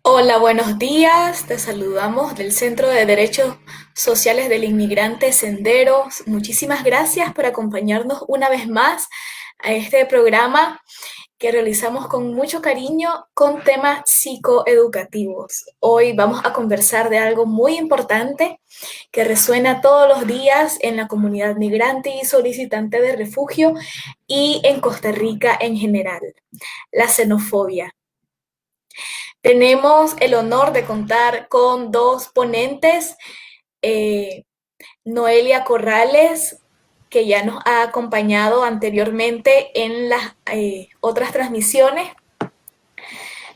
Hola, buenos días. Te saludamos del Centro de Derechos Sociales del Inmigrante Senderos. Muchísimas gracias por acompañarnos una vez más a este programa que realizamos con mucho cariño con temas psicoeducativos. Hoy vamos a conversar de algo muy importante que resuena todos los días en la comunidad migrante y solicitante de refugio y en Costa Rica en general, la xenofobia. Tenemos el honor de contar con dos ponentes, eh, Noelia Corrales, que ya nos ha acompañado anteriormente en las otras transmisiones.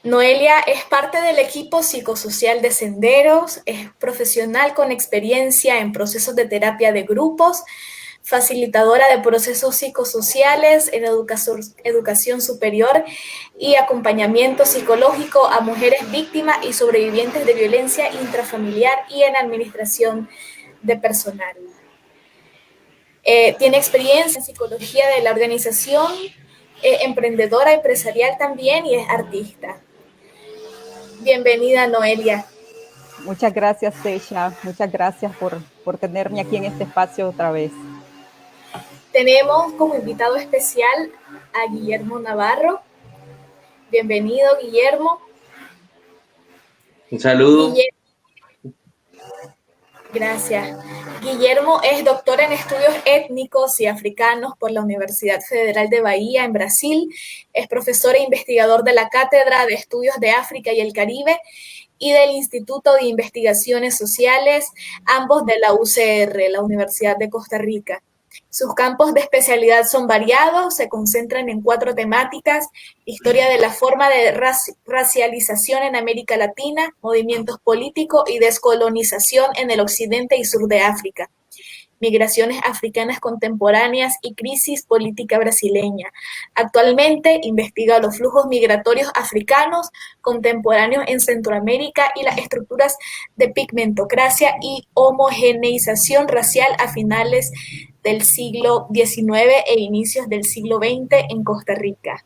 Noelia es parte del equipo psicosocial de Senderos, es profesional con experiencia en procesos de terapia de grupos, facilitadora de procesos psicosociales en educación superior y acompañamiento psicológico a mujeres víctimas y sobrevivientes de violencia intrafamiliar y en administración de personal. Tiene experiencia en psicología de la organización, emprendedora empresarial también y es artista. Bienvenida, Noelia. Muchas gracias, Seisha. Muchas gracias por tenerme aquí en este espacio otra vez. Tenemos como invitado especial a Guillermo Navarro. Bienvenido, Guillermo. Un saludo. Guillermo, gracias. Guillermo es doctor en estudios étnicos y africanos por la Universidad Federal de Bahía en Brasil. Es profesor e investigador de la Cátedra de Estudios de África y el Caribe y del Instituto de Investigaciones Sociales, ambos de la UCR, la Universidad de Costa Rica. Sus campos de especialidad son variados, se concentran en 4 temáticas: historia de la forma de racialización en América Latina, movimientos políticos y descolonización en el occidente y sur de África, migraciones africanas contemporáneas y crisis política brasileña. Actualmente investiga los flujos migratorios africanos contemporáneos en Centroamérica y las estructuras de pigmentocracia y homogeneización racial a finales del siglo XIX e inicios del siglo XX en Costa Rica.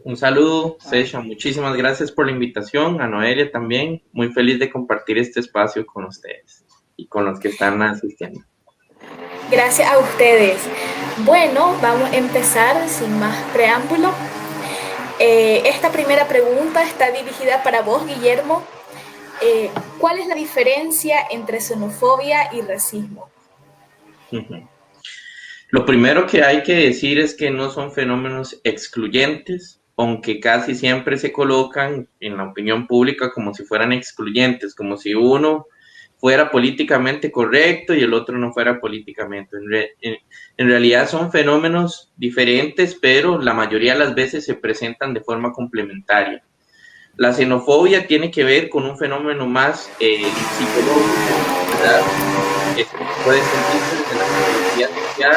Un saludo, Sesha. Muchísimas gracias por la invitación. A Noelia también. Muy feliz de compartir este espacio con ustedes y con los que están asistiendo. Gracias a ustedes. Bueno, vamos a empezar sin más preámbulo. Esta primera pregunta está dirigida para vos, Guillermo. ¿Cuál es la diferencia entre xenofobia y racismo? Lo primero que hay que decir es que no son fenómenos excluyentes, aunque casi siempre se colocan en la opinión pública como si fueran excluyentes, como si uno fuera políticamente correcto y el otro no fuera políticamente. En realidad son fenómenos diferentes, pero la mayoría de las veces se presentan de forma complementaria. La xenofobia tiene que ver con un fenómeno más psicológico, ¿verdad? Puede sentirse desde la psicología social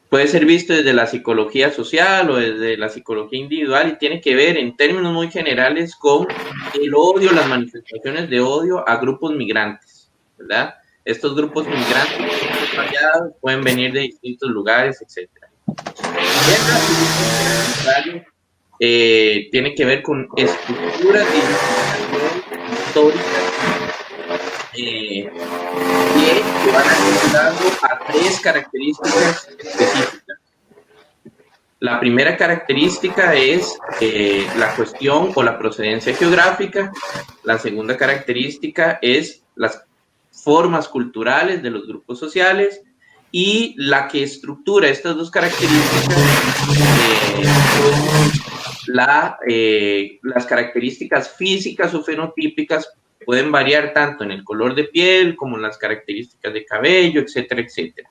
puede ser visto desde la psicología social o desde la psicología individual y tiene que ver en términos muy generales con el odio, las manifestaciones de odio a grupos migrantes, ¿verdad? Estos grupos migrantes son variados, pueden venir de distintos lugares, etc. Tiene que ver con estructuras de identificación históricas que van apuntando a 3 características específicas. La primera característica es la cuestión o la procedencia geográfica. La segunda característica es las formas culturales de los grupos sociales. Y la que estructura estas 2 características las características físicas o fenotípicas pueden variar tanto en el color de piel como en las características de cabello, etcétera, etcétera.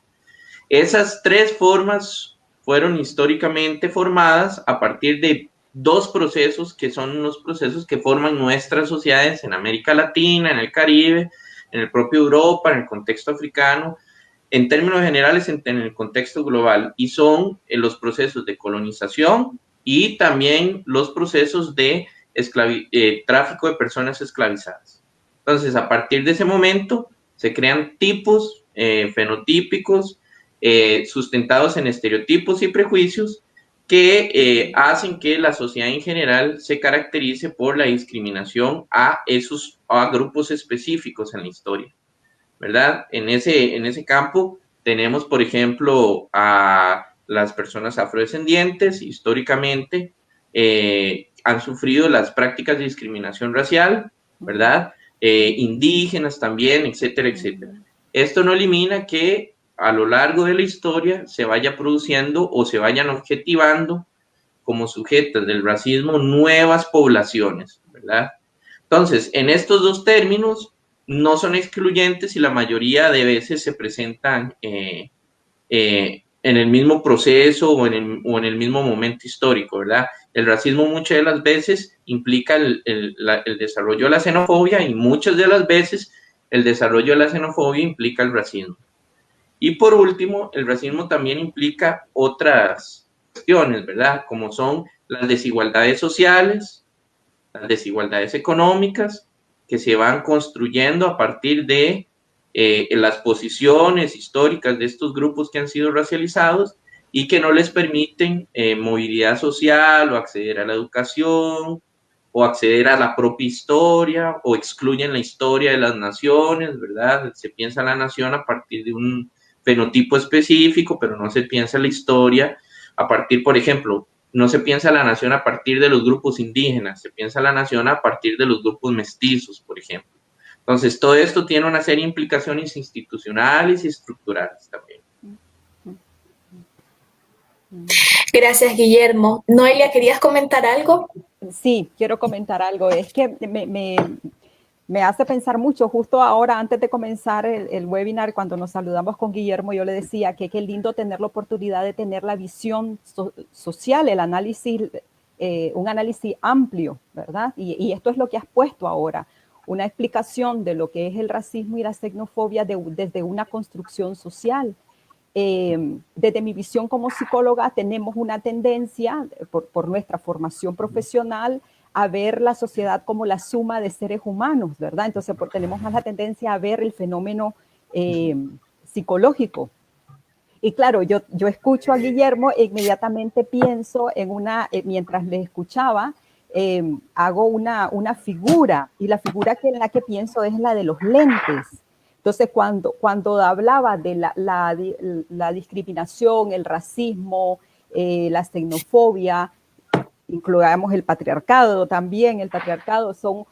Esas 3 formas fueron históricamente formadas a partir de 2 procesos que son los procesos que forman nuestras sociedades en América Latina, en el Caribe, en el propio Europa, en el contexto africano, en términos generales en el contexto global, y son los procesos de colonización y también los procesos de tráfico de personas esclavizadas. Entonces, a partir de ese momento, se crean tipos fenotípicos sustentados en estereotipos y prejuicios que hacen que la sociedad en general se caracterice por la discriminación a grupos específicos en la historia, ¿verdad? En ese campo tenemos, por ejemplo, a las personas afrodescendientes, históricamente, han sufrido las prácticas de discriminación racial, ¿verdad? Indígenas también, etcétera, etcétera. Esto no elimina que a lo largo de la historia se vaya produciendo o se vayan objetivando como sujetas del racismo nuevas poblaciones, ¿verdad? Entonces, en estos dos términos no son excluyentes y la mayoría de veces se presentan en el mismo proceso o en el mismo momento histórico, ¿verdad? El racismo muchas de las veces implica el desarrollo de la xenofobia y muchas de las veces el desarrollo de la xenofobia implica el racismo. Y por último, el racismo también implica otras cuestiones, ¿verdad? Como son las desigualdades sociales, las desigualdades económicas que se van construyendo a partir de las posiciones históricas de estos grupos que han sido racializados y que no les permiten movilidad social o acceder a la educación o acceder a la propia historia o excluyen la historia de las naciones, ¿verdad? Se piensa la nación a partir de un fenotipo específico, pero no se piensa la historia a partir, por ejemplo, no se piensa la nación a partir de los grupos indígenas, se piensa la nación a partir de los grupos mestizos, por ejemplo. Entonces, todo esto tiene una serie de implicaciones institucionales y estructurales también. Gracias, Guillermo. Noelia, ¿querías comentar algo? Sí, quiero comentar algo. Es que me hace pensar mucho. Justo ahora, antes de comenzar el webinar, cuando nos saludamos con Guillermo, yo le decía que qué lindo tener la oportunidad de tener la visión social, el análisis, un análisis amplio, ¿verdad? Y esto es lo que has puesto ahora, una explicación de lo que es el racismo y la xenofobia desde una construcción social. Desde mi visión como psicóloga tenemos una tendencia, por nuestra formación profesional, a ver la sociedad como la suma de seres humanos, ¿verdad? Entonces tenemos más la tendencia a ver el fenómeno psicológico. Y claro, yo escucho a Guillermo e inmediatamente pienso en mientras le escuchaba, hago una figura, y la figura en la que pienso es la de los lentes. Entonces, cuando hablaba de la discriminación, el racismo, la xenofobia, incluamos el patriarcado también. El patriarcado son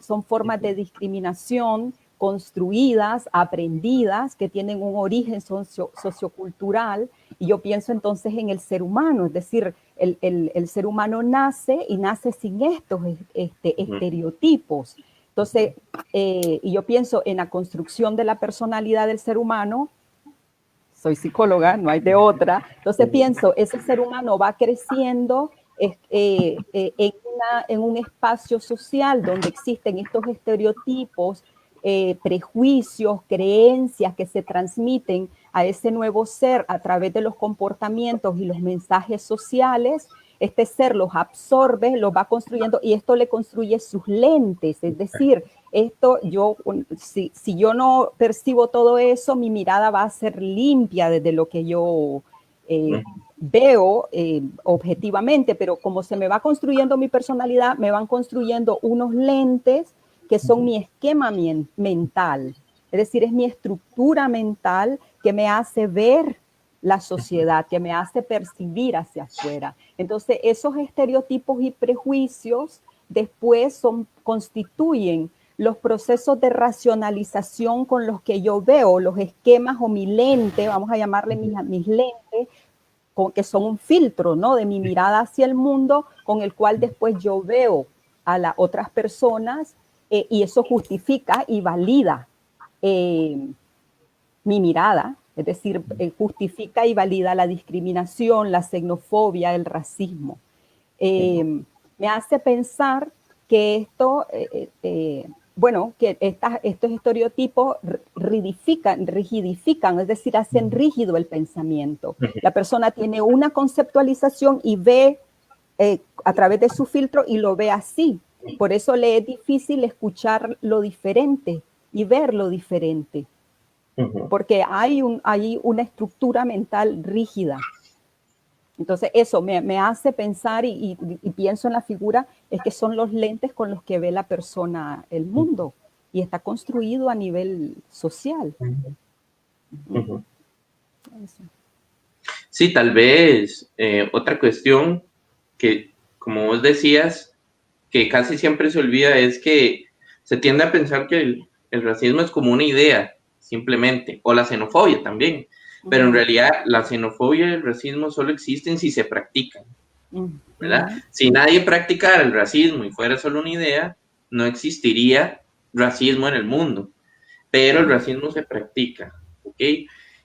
son formas de discriminación construidas, aprendidas, que tienen un origen sociocultural, y yo pienso entonces en el ser humano, es decir, el ser humano nace sin estos estereotipos. Entonces, y yo pienso en la construcción de la personalidad del ser humano. Soy psicóloga, no hay de otra. Entonces pienso, ese ser humano va creciendo en un espacio social donde existen estos estereotipos, prejuicios, creencias que se transmiten a ese nuevo ser a través de los comportamientos y los mensajes sociales. Este ser los absorbe, los va construyendo, y esto le construye sus lentes. Es decir, si yo no percibo todo eso, mi mirada va a ser limpia desde lo que yo veo objetivamente, pero como se me va construyendo mi personalidad, me van construyendo unos lentes que son mi esquema mental. Es decir, es mi estructura mental que me hace ver la sociedad, que me hace percibir hacia afuera. Entonces, esos estereotipos y prejuicios después constituyen los procesos de racionalización con los que yo veo, los esquemas o mi lente, vamos a llamarle mis lentes, que son un filtro, ¿no?, de mi mirada hacia el mundo, con el cual después yo veo a las otras personas, y eso justifica y valida mi mirada. Es decir, justifica y valida la discriminación, la xenofobia, el racismo. Me hace pensar que que estos estereotipos rigidifican, es decir, hacen rígido el pensamiento. La persona tiene una conceptualización y ve a través de su filtro y lo ve así. Por eso le es difícil escuchar lo diferente y ver lo diferente. porque hay una estructura mental rígida. Entonces eso me hace pensar y pienso en la figura, es que son los lentes con los que ve la persona el mundo y está construido a nivel social. Eso. Sí, tal vez otra cuestión que, como vos decías, que casi siempre se olvida es que se tiende a pensar que el racismo es como una idea, simplemente, o la xenofobia también, pero en realidad la xenofobia y el racismo solo existen si se practican, ¿verdad? Si nadie practicara el racismo y fuera solo una idea, no existiría racismo en el mundo, pero el racismo se practica, ¿ok?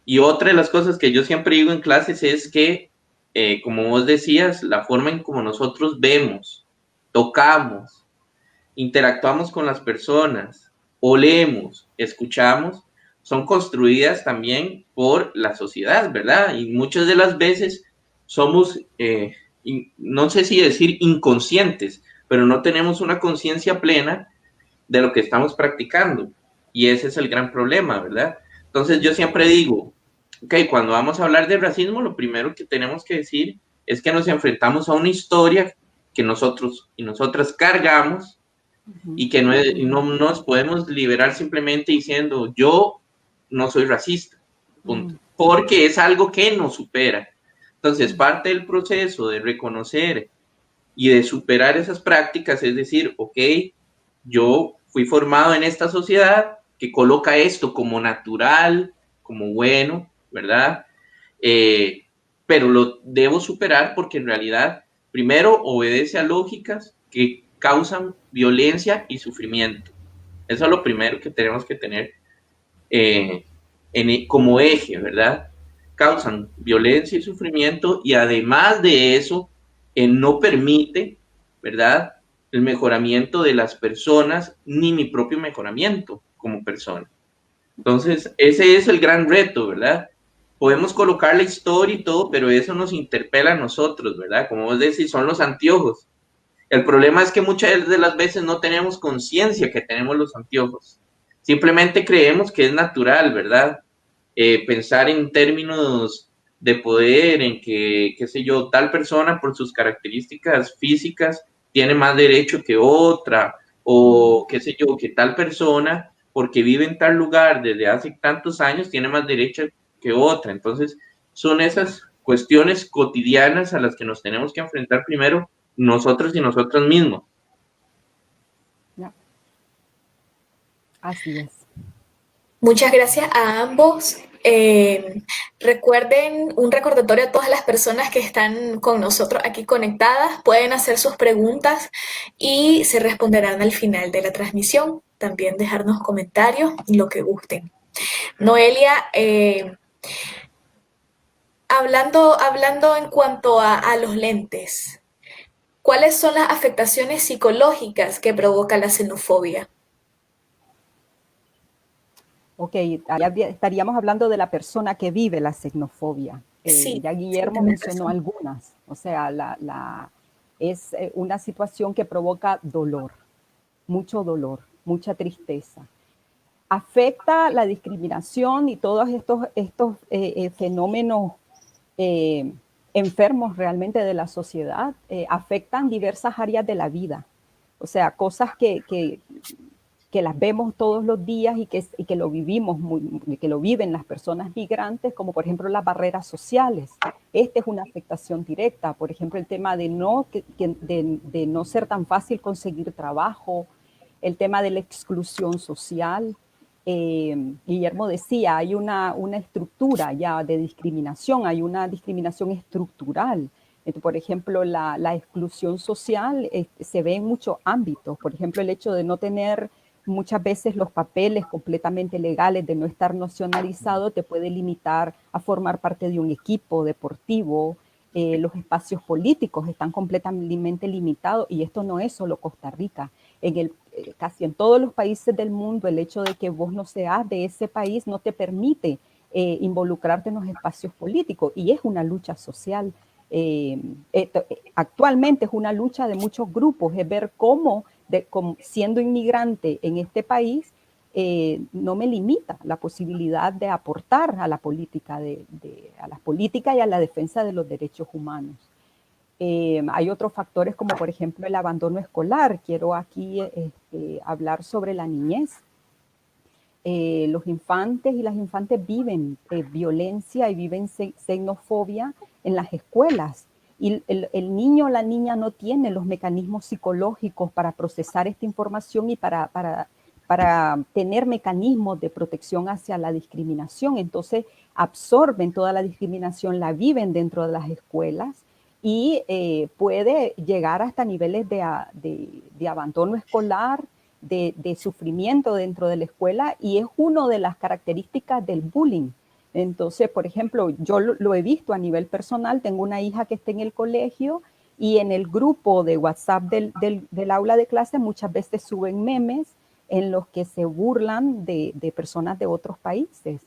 Y otra de las cosas que yo siempre digo en clases es que, como vos decías, la forma en como nosotros vemos, tocamos, interactuamos con las personas, olemos, escuchamos, son construidas también por la sociedad, ¿verdad? Y muchas de las veces somos, no sé si decir inconscientes, pero no tenemos una conciencia plena de lo que estamos practicando. Y ese es el gran problema, ¿verdad? Entonces yo siempre digo, ok, cuando vamos a hablar de racismo, lo primero que tenemos que decir es que nos enfrentamos a una historia que nosotros y nosotras cargamos y que no nos podemos liberar simplemente diciendo yo no soy racista, punto, porque es algo que nos supera. Entonces, parte del proceso de reconocer y de superar esas prácticas es decir, ok, yo fui formado en esta sociedad que coloca esto como natural, como bueno, ¿verdad? Pero lo debo superar porque en realidad, primero, obedece a lógicas que causan violencia y sufrimiento. Eso es lo primero que tenemos que tener como eje, ¿verdad? Causan violencia y sufrimiento y además de eso, no permite, ¿verdad? El mejoramiento de las personas ni mi propio mejoramiento como persona. Entonces, ese es el gran reto, ¿verdad? Podemos colocar la historia y todo, pero eso nos interpela a nosotros, ¿verdad? Como vos decís, son los anteojos. El problema es que muchas de las veces no tenemos conciencia que tenemos los anteojos. Simplemente creemos que es natural, ¿verdad? Pensar en términos de poder, en que, qué sé yo, tal persona por sus características físicas tiene más derecho que otra, o qué sé yo, que tal persona, porque vive en tal lugar desde hace tantos años, tiene más derecho que otra. Entonces, son esas cuestiones cotidianas a las que nos tenemos que enfrentar primero nosotros y nosotros mismos. Así es. Muchas gracias a ambos. Recuerden un recordatorio a todas las personas que están con nosotros aquí conectadas. Pueden hacer sus preguntas y se responderán al final de la transmisión. También dejarnos comentarios, lo que gusten. Noelia, hablando en cuanto a los lentes, ¿cuáles son las afectaciones psicológicas que provoca la xenofobia? Ok, estaríamos hablando de la persona que vive la xenofobia. Sí, Ya Guillermo mencionó algunas, o sea, es una situación que provoca dolor, mucha tristeza. Afecta la discriminación y todos estos fenómenos enfermos realmente de la sociedad, afectan diversas áreas de la vida. O sea, cosas que las vemos todos los días y que lo vivimos, que lo viven las personas migrantes, como por ejemplo las barreras sociales. Esta es una afectación directa, por ejemplo, el tema de no ser tan fácil conseguir trabajo, el tema de la exclusión social. Guillermo decía, hay una estructura ya de discriminación, hay una discriminación estructural. Por ejemplo, la exclusión social se ve en muchos ámbitos. Por ejemplo, el hecho de no tener muchas veces los papeles completamente legales, de no estar nacionalizado, te puede limitar a formar parte de un equipo deportivo. Los espacios políticos están completamente limitados y esto no es solo Costa Rica. Casi en todos los países del mundo, el hecho de que vos no seas de ese país no te permite involucrarte en los espacios políticos y es una lucha social. Actualmente es una lucha de muchos grupos, es ver cómo siendo inmigrante en este país, no me limita la posibilidad de aportar a la política, a la política y a la defensa de los derechos humanos. Hay otros factores como por ejemplo el abandono escolar. Quiero aquí hablar sobre la niñez. Los infantes y las infantes viven violencia y viven xenofobia en las escuelas. Y el niño o la niña no tiene los mecanismos psicológicos para procesar esta información y para tener mecanismos de protección hacia la discriminación. Entonces absorben toda la discriminación, la viven dentro de las escuelas y puede llegar hasta niveles de abandono escolar, de sufrimiento dentro de la escuela, y es una de las características del bullying. Entonces, por ejemplo, yo lo he visto a nivel personal. Tengo una hija que está en el colegio y en el grupo de WhatsApp del aula de clase muchas veces suben memes en los que se burlan de personas de otros países.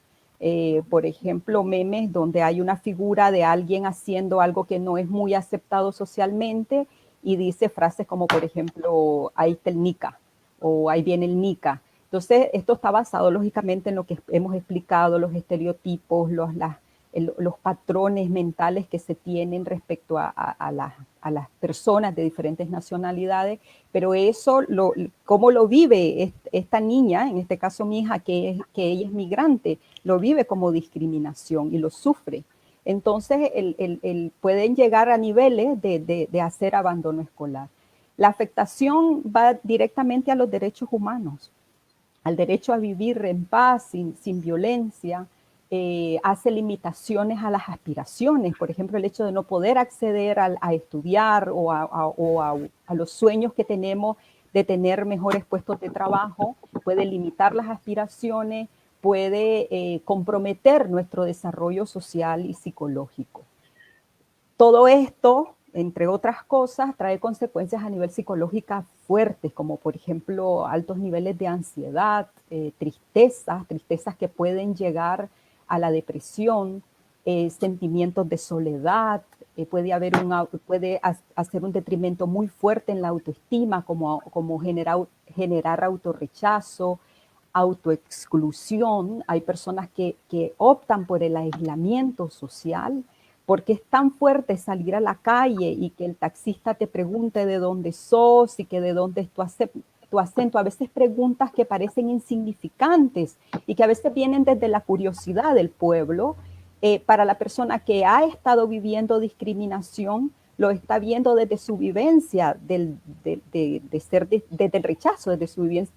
Por ejemplo, memes donde hay una figura de alguien haciendo algo que no es muy aceptado socialmente y dice frases como, por ejemplo, ahí está el Nica o ahí viene el Nica. Entonces, esto está basado lógicamente en lo que hemos explicado, los estereotipos, los patrones mentales que se tienen respecto a las personas de diferentes nacionalidades, pero eso, cómo lo vive esta niña, en este caso mi hija, que ella es migrante, lo vive como discriminación y lo sufre. Entonces, pueden llegar a niveles de hacer abandono escolar. La afectación va directamente a los derechos humanos, al derecho a vivir en paz, sin violencia. Hace limitaciones a las aspiraciones, por ejemplo, el hecho de no poder acceder a estudiar o a los sueños que tenemos de tener mejores puestos de trabajo, puede limitar las aspiraciones, puede comprometer nuestro desarrollo social y psicológico. Todo esto, entre otras cosas, trae consecuencias a nivel psicológico fuertes, como por ejemplo altos niveles de ansiedad, tristezas que pueden llegar a la depresión, sentimientos de soledad, puede hacer un detrimento muy fuerte en la autoestima, como generar autorrechazo, autoexclusión. Hay personas que optan por el aislamiento social, porque es tan fuerte salir a la calle y que el taxista te pregunte de dónde sos y que de dónde es tu acento. A veces preguntas que parecen insignificantes y que a veces vienen desde la curiosidad del pueblo. Para la persona que ha estado viviendo discriminación, lo está viendo desde su vivencia desde el rechazo, desde su vivencia,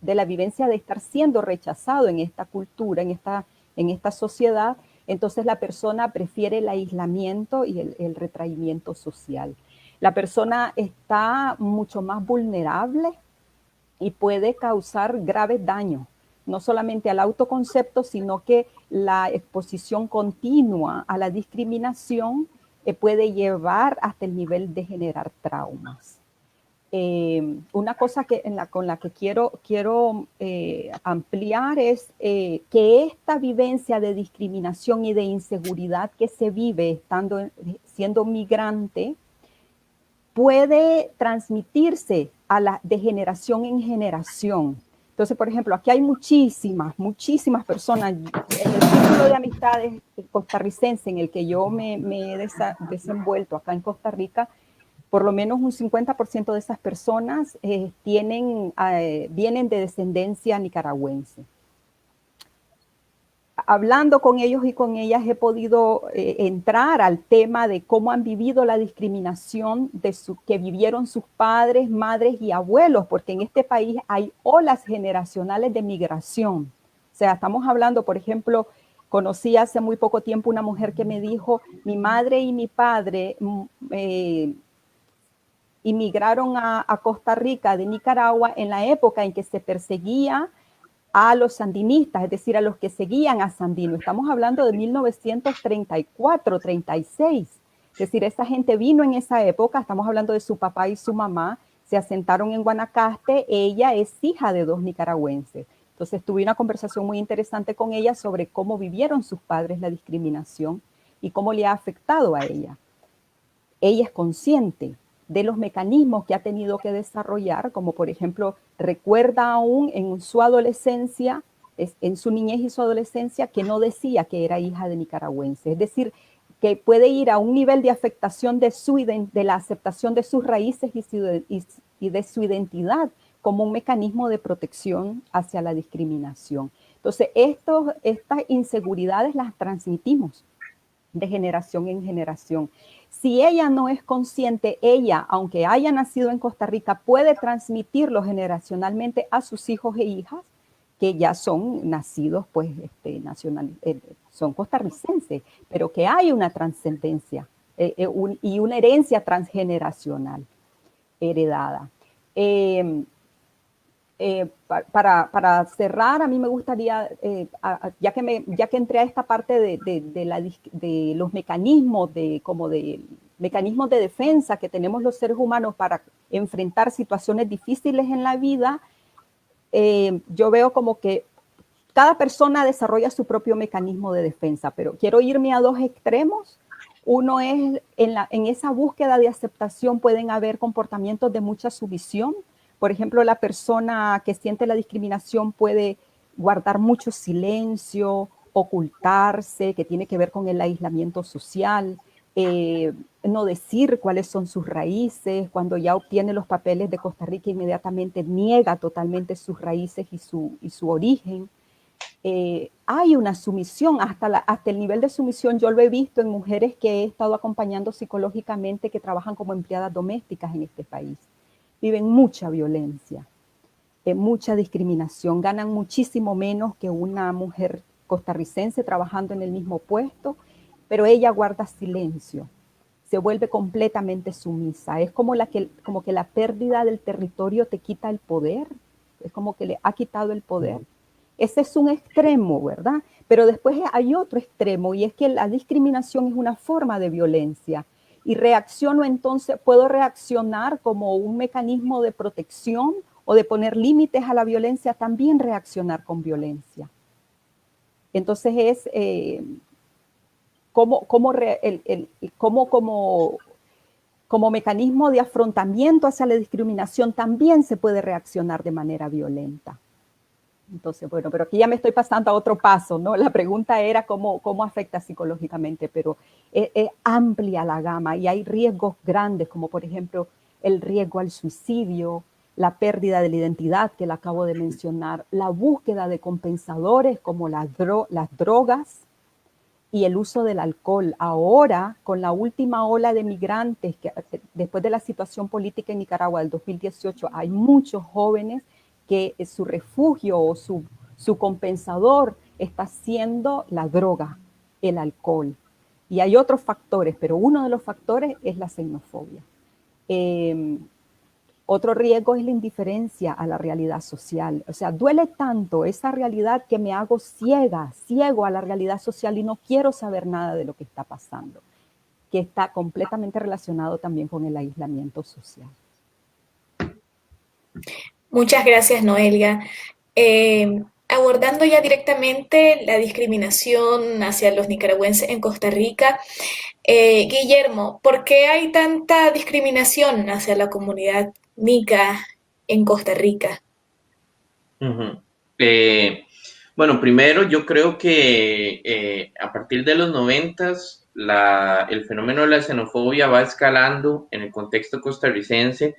de la vivencia de estar siendo rechazado en esta cultura, en esta sociedad. Entonces la persona prefiere el aislamiento y el retraimiento social. La persona está mucho más vulnerable y puede causar graves daños, no solamente al autoconcepto, sino que la exposición continua a la discriminación puede llevar hasta el nivel de generar traumas. Una cosa con la que quiero ampliar es que esta vivencia de discriminación y de inseguridad que se vive siendo migrante puede transmitirse de generación en generación. Entonces, por ejemplo, aquí hay muchísimas personas en el círculo de amistades costarricense en el que yo me he desenvuelto acá en Costa Rica. Por lo menos un 50% de esas personas vienen de descendencia nicaragüense. Hablando con ellos y con ellas he podido entrar al tema de cómo han vivido la discriminación que vivieron sus padres, madres y abuelos, porque en este país hay olas generacionales de migración. O sea, estamos hablando, por ejemplo, conocí hace muy poco tiempo una mujer que me dijo, mi madre y mi padre inmigraron a Costa Rica de Nicaragua en la época en que se perseguía a los sandinistas, es decir, a los que seguían a Sandino. Estamos hablando de 1934, 36. Es decir, esa gente vino en esa época, estamos hablando de su papá y su mamá, se asentaron en Guanacaste, ella es hija de 2 nicaragüenses. Entonces tuve una conversación muy interesante con ella sobre cómo vivieron sus padres la discriminación y cómo le ha afectado a ella. Ella es consciente de los mecanismos que ha tenido que desarrollar, como por ejemplo, recuerda aún en su adolescencia, en su niñez y su adolescencia, que no decía que era hija de nicaragüense. Es decir, que puede ir a un nivel de afectación de la aceptación de sus raíces y de su identidad como un mecanismo de protección hacia la discriminación. Entonces, estas inseguridades las transmitimos de generación en generación. Si ella no es consciente, ella, aunque haya nacido en Costa Rica, puede transmitirlo generacionalmente a sus hijos e hijas que ya son nacidos, pues, son costarricenses, pero que hay una trascendencia y una herencia transgeneracional heredada. Para cerrar, a mí me gustaría, ya que entré a esta parte de los mecanismos mecanismos de defensa que tenemos los seres humanos para enfrentar situaciones difíciles en la vida, yo veo como que cada persona desarrolla su propio mecanismo de defensa, pero quiero irme a dos extremos. Uno es, en esa búsqueda de aceptación pueden haber comportamientos de mucha sumisión. Por ejemplo, la persona que siente la discriminación puede guardar mucho silencio, ocultarse, que tiene que ver con el aislamiento social, no decir cuáles son sus raíces. Cuando ya obtiene los papeles de Costa Rica, inmediatamente niega totalmente sus raíces y su origen. Hay una sumisión, hasta el nivel de sumisión yo lo he visto en mujeres que he estado acompañando psicológicamente que trabajan como empleadas domésticas en este país. Viven mucha violencia, mucha discriminación, ganan muchísimo menos que una mujer costarricense trabajando en el mismo puesto, pero ella guarda silencio, se vuelve completamente sumisa. Es como que la pérdida del territorio te quita el poder, es como que le ha quitado el poder. Ese es un extremo, ¿verdad? Pero después hay otro extremo, y es que la discriminación es una forma de violencia. Y puedo reaccionar como un mecanismo de protección o de poner límites a la violencia, también reaccionar con violencia. Entonces es como mecanismo de afrontamiento hacia la discriminación también se puede reaccionar de manera violenta. Entonces, bueno, pero aquí ya me estoy pasando a otro paso, ¿no? La pregunta era cómo afecta psicológicamente, pero es amplia la gama y hay riesgos grandes, como por ejemplo el riesgo al suicidio, la pérdida de la identidad que la acabo de mencionar, la búsqueda de compensadores como las drogas y el uso del alcohol. Ahora, con la última ola de migrantes, después de la situación política en Nicaragua del 2018, hay muchos jóvenes que su refugio o su compensador está siendo la droga, el alcohol. Y hay otros factores, pero uno de los factores es la xenofobia. Otro riesgo es la indiferencia a la realidad social. O sea, duele tanto esa realidad que me hago ciego a la realidad social y no quiero saber nada de lo que está pasando, que está completamente relacionado también con el aislamiento social. Muchas gracias, Noelia. Abordando ya directamente la discriminación hacia los nicaragüenses en Costa Rica, Guillermo, ¿por qué hay tanta discriminación hacia la comunidad nica en Costa Rica? Bueno, primero yo creo que a partir de los 90s el fenómeno de la xenofobia va escalando en el contexto costarricense.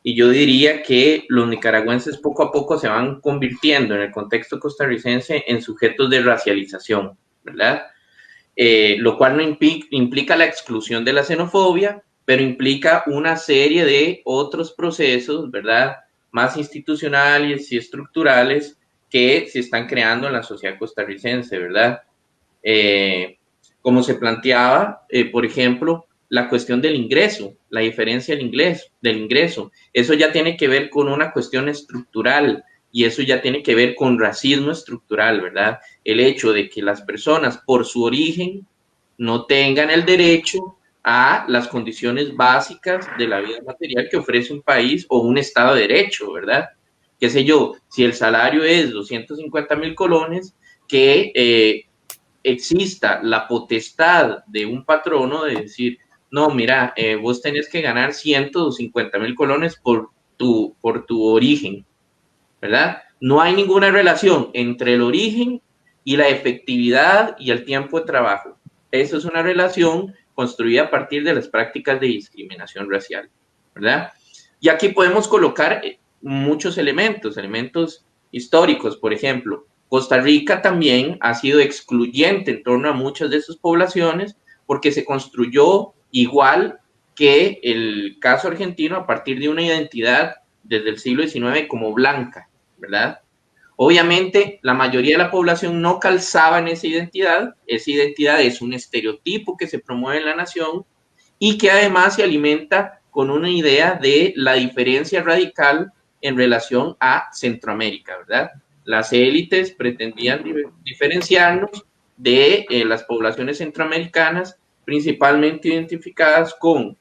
Y yo diría que los nicaragüenses poco a poco se van convirtiendo en el contexto costarricense en sujetos de racialización, ¿verdad? Lo cual no implica la exclusión de la xenofobia, pero implica una serie de otros procesos, ¿verdad? Más institucionales y estructurales que se están creando en la sociedad costarricense, ¿verdad? Como se planteaba, por ejemplo, la cuestión del ingreso, la diferencia del ingreso. Eso ya tiene que ver con una cuestión estructural y eso ya tiene que ver con racismo estructural, ¿verdad? El hecho de que las personas por su origen no tengan el derecho a las condiciones básicas de la vida material que ofrece un país o un Estado de Derecho, ¿verdad? Qué sé yo, si el salario es 250,000 colones, que exista la potestad de un patrono de decir, no, mira, vos tenés que ganar 150,000 colones por tu origen, ¿verdad? No hay ninguna relación entre el origen y la efectividad y el tiempo de trabajo. Eso es una relación construida a partir de las prácticas de discriminación racial, ¿verdad? Y aquí podemos colocar muchos elementos históricos, por ejemplo. Costa Rica también ha sido excluyente en torno a muchas de sus poblaciones porque se construyó igual que el caso argentino a partir de una identidad desde el siglo XIX como blanca, ¿verdad? Obviamente, la mayoría de la población no calzaba en esa identidad es un estereotipo que se promueve en la nación y que además se alimenta con una idea de la diferencia radical en relación a Centroamérica, ¿verdad? Las élites pretendían diferenciarnos de las poblaciones centroamericanas, principalmente identificadas con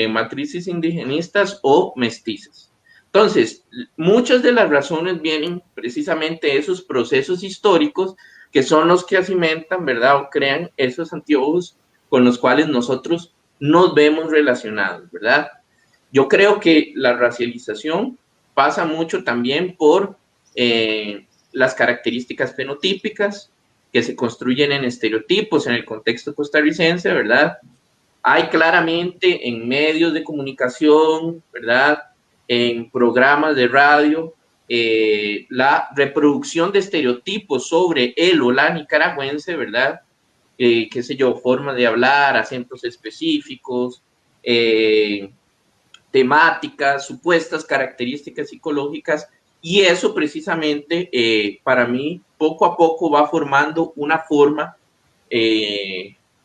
matrices indigenistas o mestizas. Entonces, muchas de las razones vienen precisamente de esos procesos históricos que son los que cimentan, ¿verdad? O crean esos anteojos con los cuales nosotros nos vemos relacionados, ¿verdad? Yo creo que la racialización pasa mucho también por las características fenotípicas que se construyen en estereotipos en el contexto costarricense, ¿verdad? Hay claramente en medios de comunicación, ¿verdad? En programas de radio, la reproducción de estereotipos sobre el o la nicaragüense, ¿verdad? Qué sé yo, forma de hablar, acentos específicos, temáticas, supuestas características psicológicas, y eso precisamente para mí poco a poco va formando una forma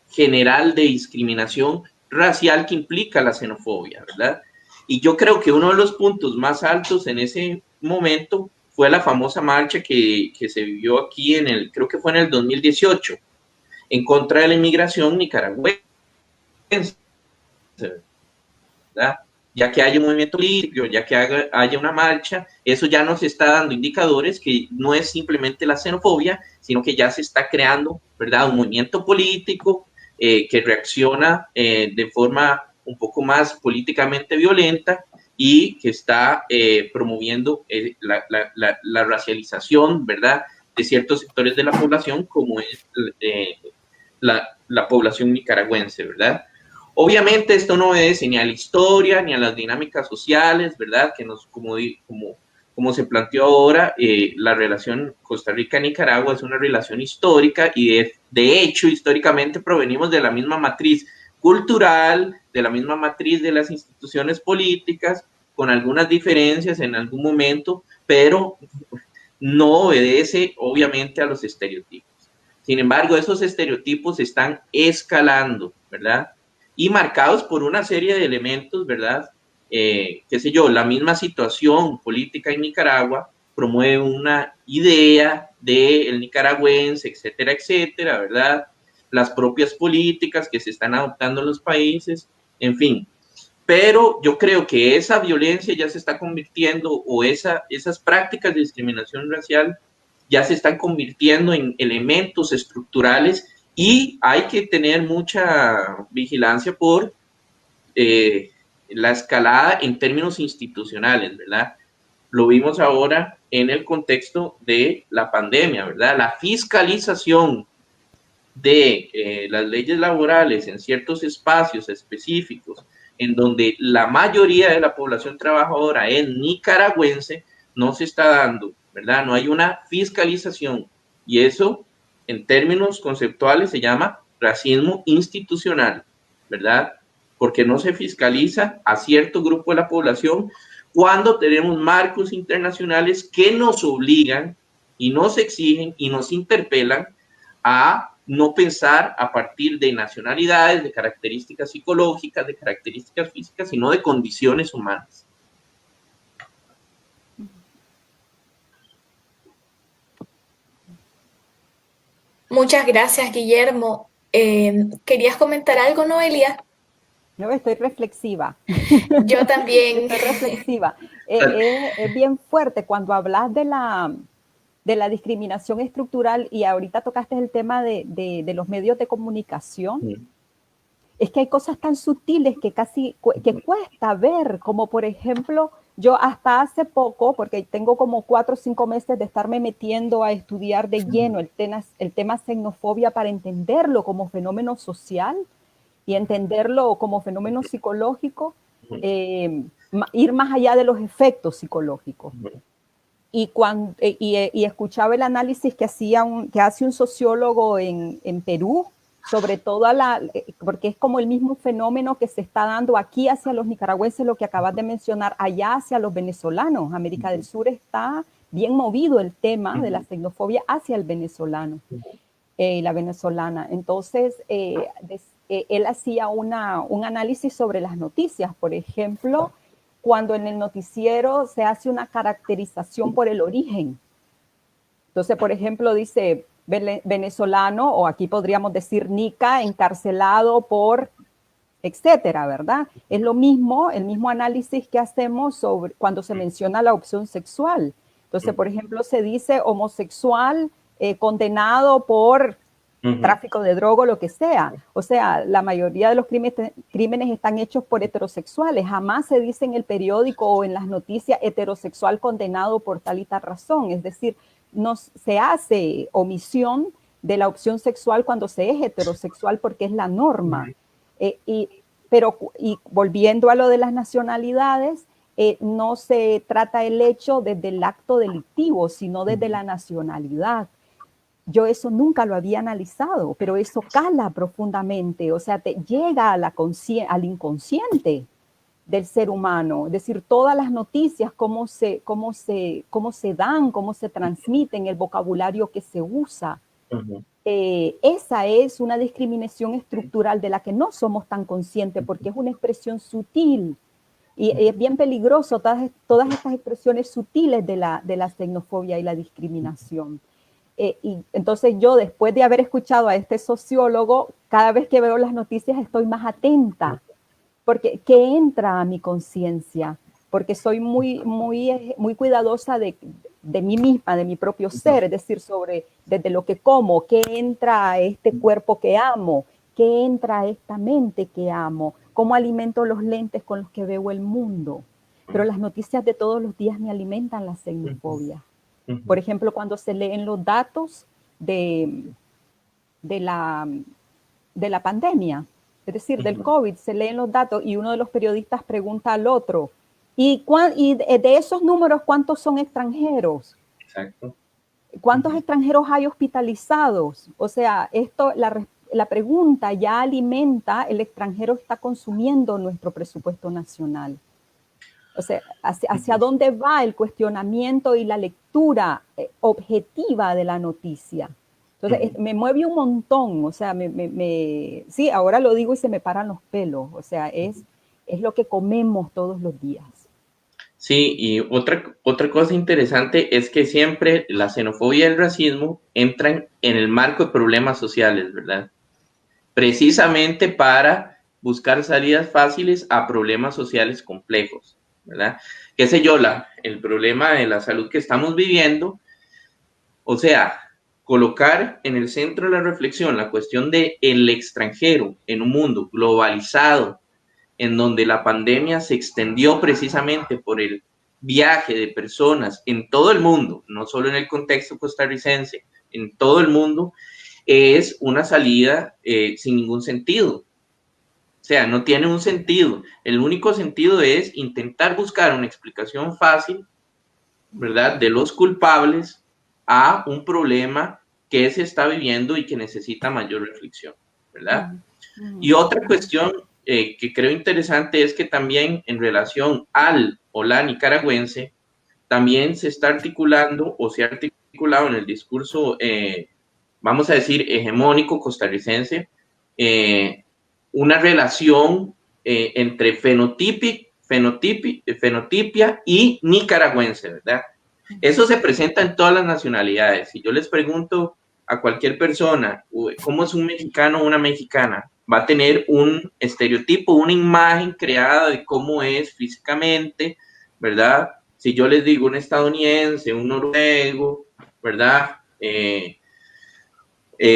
general de discriminación racial que implica la xenofobia, ¿verdad? Y yo creo que uno de los puntos más altos en ese momento fue la famosa marcha que se vivió aquí creo que fue en el 2018, en contra de la inmigración nicaragüense, ¿verdad? Ya que haya un movimiento político, ya que haya una marcha, eso ya nos está dando indicadores que no es simplemente la xenofobia, sino que ya se está creando, ¿verdad? Un movimiento político que reacciona de forma un poco más políticamente violenta y que está promoviendo la racialización, ¿verdad? De ciertos sectores de la población, como es la población nicaragüense, ¿verdad? Obviamente esto no obedece ni a la historia ni a las dinámicas sociales, ¿verdad? Que como se planteó ahora, la relación Costa Rica-Nicaragua es una relación histórica y de hecho históricamente provenimos de la misma matriz cultural, de la misma matriz de las instituciones políticas, con algunas diferencias en algún momento, pero no obedece obviamente a los estereotipos. Sin embargo, esos estereotipos están escalando, ¿verdad? Y marcados por una serie de elementos, ¿verdad? Qué sé yo, la misma situación política en Nicaragua promueve una idea del nicaragüense, etcétera, etcétera, ¿verdad? Las propias políticas que se están adoptando en los países, en fin. Pero yo creo que esa violencia ya se está convirtiendo, o esas prácticas de discriminación racial ya se están convirtiendo en elementos estructurales y hay que tener mucha vigilancia por la escalada en términos institucionales, ¿verdad? Lo vimos ahora en el contexto de la pandemia, ¿verdad? La fiscalización de las leyes laborales en ciertos espacios específicos, en donde la mayoría de la población trabajadora es nicaragüense, no se está dando, ¿verdad? No hay una fiscalización y eso en términos conceptuales se llama racismo institucional, ¿verdad? Porque no se fiscaliza a cierto grupo de la población cuando tenemos marcos internacionales que nos obligan y nos exigen y nos interpelan a no pensar a partir de nacionalidades, de características psicológicas, de características físicas, sino de condiciones humanas. Muchas gracias, Guillermo. ¿Querías comentar algo, Noelia? Yo estoy reflexiva. Yo también. Estoy reflexiva. Es bien fuerte cuando hablas de la discriminación estructural y ahorita tocaste el tema de los medios de comunicación. es que hay cosas tan sutiles que casi que cuesta ver, como por ejemplo, yo hasta hace poco, porque tengo como 4 o 5 meses de estarme metiendo a estudiar de lleno el tema xenofobia para entenderlo como fenómeno social y entenderlo como fenómeno psicológico, ir más allá de los efectos psicológicos. Y escuchaba el análisis que hace un sociólogo en Perú, sobre todo porque es como el mismo fenómeno que se está dando aquí hacia los nicaragüenses, lo que acabas de mencionar, allá hacia los venezolanos. América del Sur está bien movido el tema de la xenofobia hacia el venezolano y la venezolana. Entonces, él hacía un análisis sobre las noticias, por ejemplo, cuando en el noticiero se hace una caracterización por el origen. Entonces, por ejemplo, dice venezolano, o aquí podríamos decir nica, encarcelado por, etcétera, ¿verdad? Es lo mismo, el mismo análisis que hacemos sobre cuando se menciona la opción sexual. Entonces, por ejemplo, se dice homosexual condenado por tráfico de droga o lo que sea. O sea, la mayoría de los crímenes están hechos por heterosexuales. Jamás se dice en el periódico o en las noticias heterosexual condenado por tal y tal razón. Es decir, no se hace omisión de la opción sexual cuando se es heterosexual porque es la norma. Pero volviendo a lo de las nacionalidades, no se trata el hecho desde el acto delictivo, sino desde la nacionalidad. Yo eso nunca lo había analizado, pero eso cala profundamente, o sea, te llega al inconsciente del ser humano, es decir, todas las noticias, cómo se dan, cómo se transmiten, el vocabulario que se usa. Esa es una discriminación estructural de la que no somos tan conscientes porque es una expresión sutil y es bien peligroso todas estas expresiones sutiles de la xenofobia y la discriminación. Y entonces yo, después de haber escuchado a este sociólogo, cada vez que veo las noticias estoy más atenta, porque ¿qué entra a mi conciencia? Porque soy muy cuidadosa de mí misma, de mi propio ser, es decir, desde lo que como, qué entra a este cuerpo que amo, qué entra a esta mente que amo, cómo alimento los lentes con los que veo el mundo. Pero las noticias de todos los días me alimentan la xenofobia. Por ejemplo, cuando se leen los datos de la pandemia, es decir, del COVID, se leen los datos y uno de los periodistas pregunta al otro, ¿y de esos números cuántos son extranjeros? Exacto. ¿Cuántos extranjeros hay hospitalizados? O sea, la pregunta ya alimenta, el extranjero está consumiendo nuestro presupuesto nacional. O sea, hacia dónde va el cuestionamiento y la lectura objetiva de la noticia. Entonces, me mueve un montón, o sea, sí, ahora lo digo y se me paran los pelos, o sea, es lo que comemos todos los días. Sí, y otra cosa interesante es que siempre la xenofobia y el racismo entran en el marco de problemas sociales, ¿verdad? Precisamente para buscar salidas fáciles a problemas sociales complejos, ¿verdad? Qué sé yo, el problema de la salud que estamos viviendo, o sea, colocar en el centro de la reflexión la cuestión del extranjero en un mundo globalizado, en donde la pandemia se extendió precisamente por el viaje de personas en todo el mundo, no solo en el contexto costarricense, en todo el mundo, es una salida sin ningún sentido. O sea, no tiene un sentido. El único sentido es intentar buscar una explicación fácil, ¿verdad?, de los culpables a un problema que se está viviendo y que necesita mayor reflexión, ¿verdad? Y otra cuestión que creo interesante es que también en relación al o la nicaragüense, también se está articulando o se ha articulado en el discurso, vamos a decir, hegemónico costarricense, una relación entre fenotipia y nicaragüense, ¿verdad? Eso se presenta en todas las nacionalidades. Si yo les pregunto a cualquier persona cómo es un mexicano o una mexicana, va a tener un estereotipo, una imagen creada de cómo es físicamente, ¿verdad? Si yo les digo un estadounidense, un noruego, ¿verdad?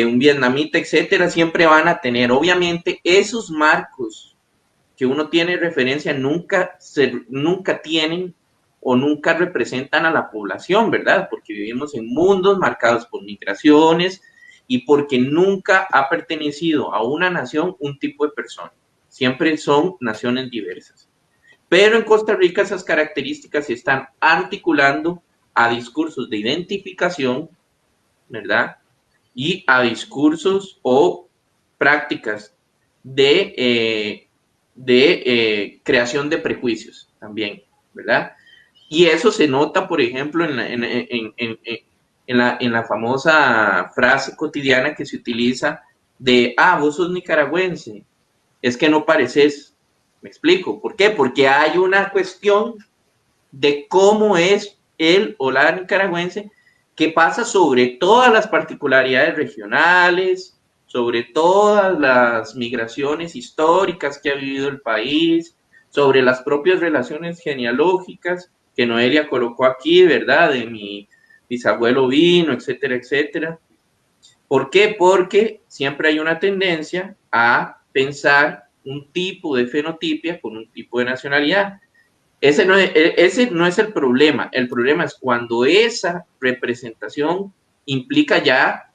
un vietnamita, etcétera, siempre van a tener, obviamente, esos marcos que uno tiene referencia nunca tienen o nunca representan a la población, ¿verdad? Porque vivimos en mundos marcados por migraciones y porque nunca ha pertenecido a una nación un tipo de persona. Siempre son naciones diversas. Pero en Costa Rica esas características se están articulando a discursos de identificación, ¿verdad? Y a discursos o prácticas de creación de prejuicios también, ¿verdad? Y eso se nota, por ejemplo, en la famosa frase cotidiana que se utiliza de, vos sos nicaragüense, es que no pareces. Me explico, ¿por qué? Porque hay una cuestión de cómo es él o la nicaragüense que pasa sobre todas las particularidades regionales, sobre todas las migraciones históricas que ha vivido el país, sobre las propias relaciones genealógicas que Noelia colocó aquí, ¿verdad? De mi bisabuelo vino, etcétera, etcétera. ¿Por qué? Porque siempre hay una tendencia a pensar un tipo de fenotipia con un tipo de nacionalidad. Ese no es el problema es cuando esa representación implica ya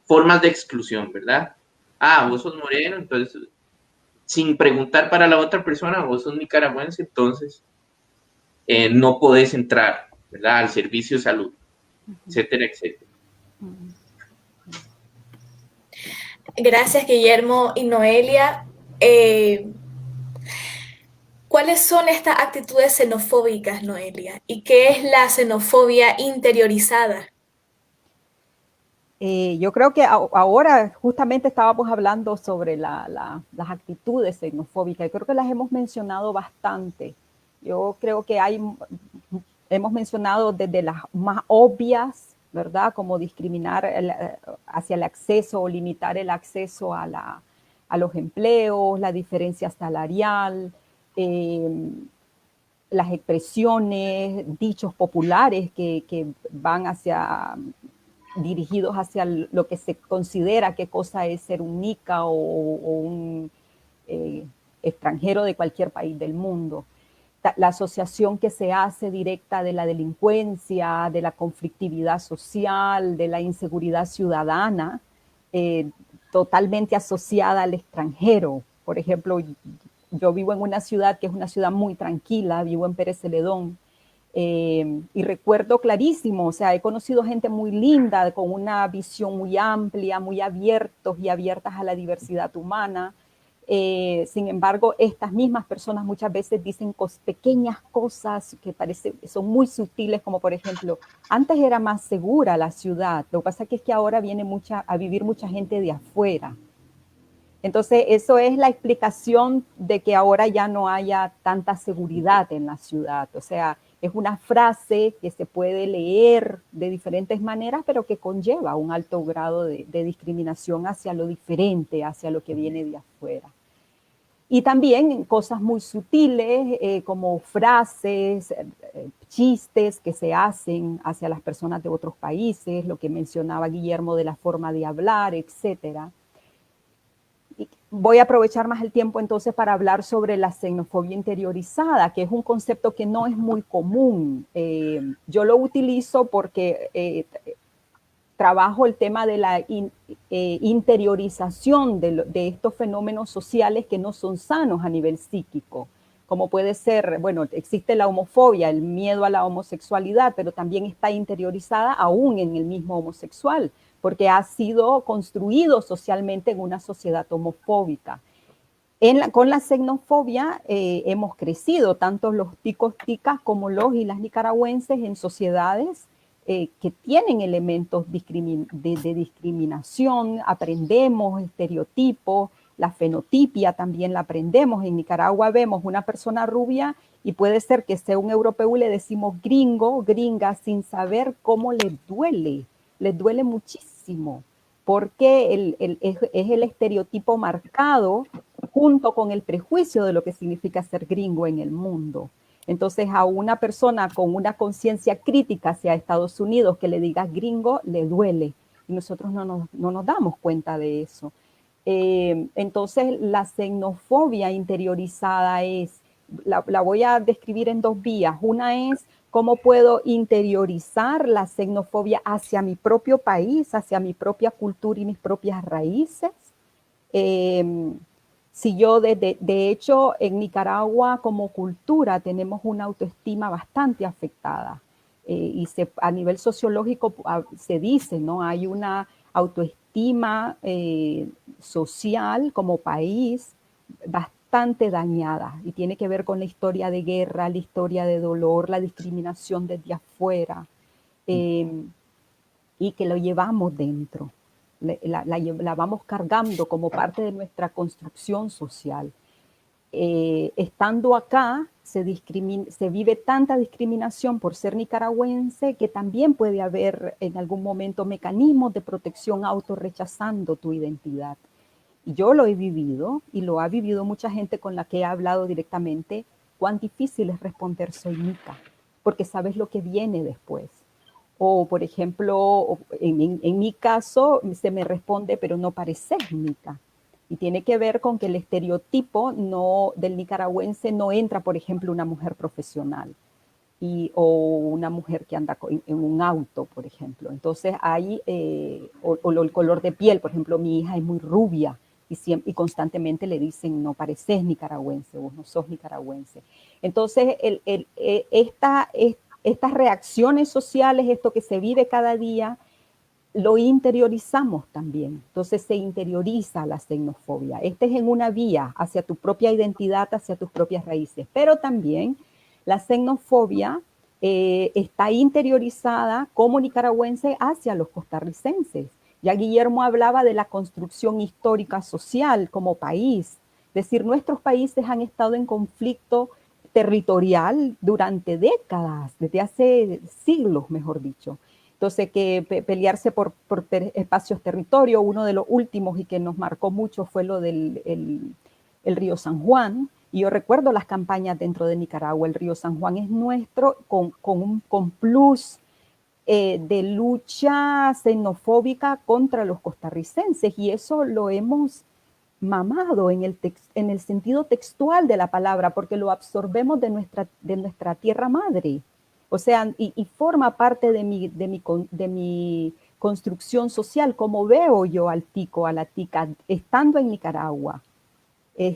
formas de exclusión, ¿verdad? Vos sos moreno, entonces, sin preguntar para la otra persona, vos sos nicaragüense, entonces no podés entrar, ¿verdad? Al servicio de salud, etcétera, etcétera. Gracias, Guillermo y Noelia. ¿Cuáles son estas actitudes xenofóbicas, Noelia? ¿Y qué es la xenofobia interiorizada? Yo creo que ahora justamente estábamos hablando sobre las actitudes xenofóbicas. Yo creo que las hemos mencionado bastante. Yo creo que hemos mencionado desde las más obvias, ¿verdad? Como discriminar hacia el acceso o limitar el acceso a los empleos, la diferencia salarial, las expresiones, dichos populares que van dirigidos hacia lo que se considera qué cosa es ser un nica o un extranjero de cualquier país del mundo. La asociación que se hace directa de la delincuencia, de la conflictividad social, de la inseguridad ciudadana, totalmente asociada al extranjero. Por ejemplo, yo vivo en una ciudad que es una ciudad muy tranquila, vivo en Pérez Celedón, y recuerdo clarísimo, o sea, he conocido gente muy linda, con una visión muy amplia, muy abiertos y abiertas a la diversidad humana. Sin embargo, estas mismas personas muchas veces dicen pequeñas cosas que son muy sutiles, como por ejemplo, antes era más segura la ciudad, lo que pasa es que ahora viene a vivir mucha gente de afuera. Entonces, eso es la explicación de que ahora ya no haya tanta seguridad en la ciudad. O sea, es una frase que se puede leer de diferentes maneras, pero que conlleva un alto grado de discriminación hacia lo diferente, hacia lo que viene de afuera. Y también cosas muy sutiles, como frases, chistes que se hacen hacia las personas de otros países, lo que mencionaba Guillermo de la forma de hablar, etcétera. Voy a aprovechar más el tiempo entonces para hablar sobre la xenofobia interiorizada, que es un concepto que no es muy común. Yo lo utilizo porque trabajo el tema de la interiorización de estos fenómenos sociales que no son sanos a nivel psíquico, como puede ser, bueno, existe la homofobia, el miedo a la homosexualidad, pero también está interiorizada aún en el mismo homosexual, porque ha sido construido socialmente en una sociedad homofóbica. Con la xenofobia hemos crecido, tanto los ticos, ticas como los y las nicaragüenses, en sociedades que tienen elementos de discriminación, aprendemos estereotipos, la fenotipia también la aprendemos. En Nicaragua vemos una persona rubia y puede ser que sea un europeo y le decimos gringo, gringa, sin saber cómo le duele muchísimo, porque es el estereotipo marcado junto con el prejuicio de lo que significa ser gringo en el mundo. Entonces, a una persona con una conciencia crítica hacia Estados Unidos que le digas gringo, le duele. y nosotros no nos damos cuenta de eso. Entonces, la xenofobia interiorizada la voy a describir en dos vías. Una es cómo puedo interiorizar la xenofobia hacia mi propio país, hacia mi propia cultura y mis propias raíces. Si yo, de hecho, en Nicaragua como cultura tenemos una autoestima bastante afectada. Y a nivel sociológico se dice, ¿no? Hay una autoestima social como país bastante dañada y tiene que ver con la historia de guerra, la historia de dolor, la discriminación desde afuera, y que lo llevamos dentro, la vamos cargando como parte de nuestra construcción social. Estando acá, se vive tanta discriminación por ser nicaragüense que también puede haber en algún momento mecanismos de protección autorrechazando tu identidad. Y yo lo he vivido y lo ha vivido mucha gente con la que he hablado directamente. Cuán difícil es responder soy nica, porque sabes lo que viene después. O, por ejemplo, en mi caso, se me responde, pero no pareces nica. Y tiene que ver con que el estereotipo del nicaragüense no entra, por ejemplo, una mujer profesional o una mujer que anda en un auto, por ejemplo. Entonces hay, o el color de piel, por ejemplo, mi hija es muy rubia y constantemente le dicen, no pareces nicaragüense, vos no sos nicaragüense. Entonces, estas reacciones sociales, esto que se vive cada día, lo interiorizamos también. Entonces se interioriza la xenofobia. Este es en una vía hacia tu propia identidad, hacia tus propias raíces. Pero también la xenofobia está interiorizada como nicaragüense hacia los costarricenses. Ya Guillermo hablaba de la construcción histórica social como país. Es decir, nuestros países han estado en conflicto territorial durante décadas, desde hace siglos, mejor dicho. Entonces, que pelearse por espacios territorio, uno de los últimos y que nos marcó mucho fue lo del el río San Juan. Y yo recuerdo las campañas dentro de Nicaragua. El río San Juan es nuestro con plus de lucha xenofóbica contra los costarricenses. Y eso lo hemos mamado en el sentido textual de la palabra, porque lo absorbemos de nuestra tierra madre. O sea, y forma parte de mi construcción social, como veo yo al tico, a la tica, estando en Nicaragua.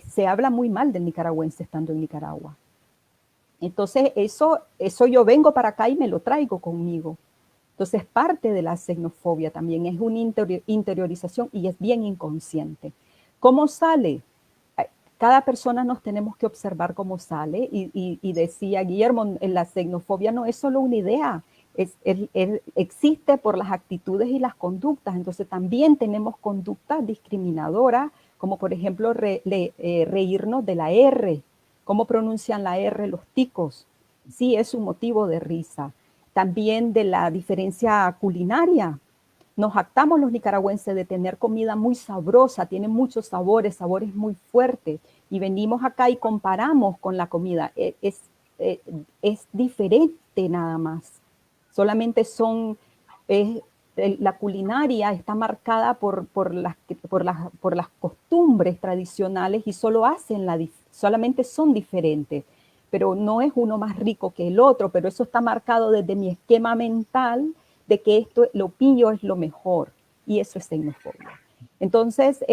Se habla muy mal del nicaragüense estando en Nicaragua. Entonces, eso yo vengo para acá y me lo traigo conmigo. Entonces, parte de la xenofobia también es una interiorización y es bien inconsciente. ¿Cómo sale? Cada persona nos tenemos que observar cómo sale y decía Guillermo, la xenofobia no es solo una idea, existe por las actitudes y las conductas. Entonces también tenemos conductas discriminadoras, como por ejemplo reírnos de la R, cómo pronuncian la R los ticos. Sí, es un motivo de risa. También de la diferencia culinaria. Nos jactamos los nicaragüenses de tener comida muy sabrosa, tiene muchos sabores muy fuertes, y venimos acá y comparamos con la comida. Es diferente nada más. Solamente la culinaria está marcada por las costumbres tradicionales y solamente son diferentes, pero no es uno más rico que el otro, pero eso está marcado desde mi esquema mental de que lo pillo es lo mejor, y eso es xenofobia. Entonces,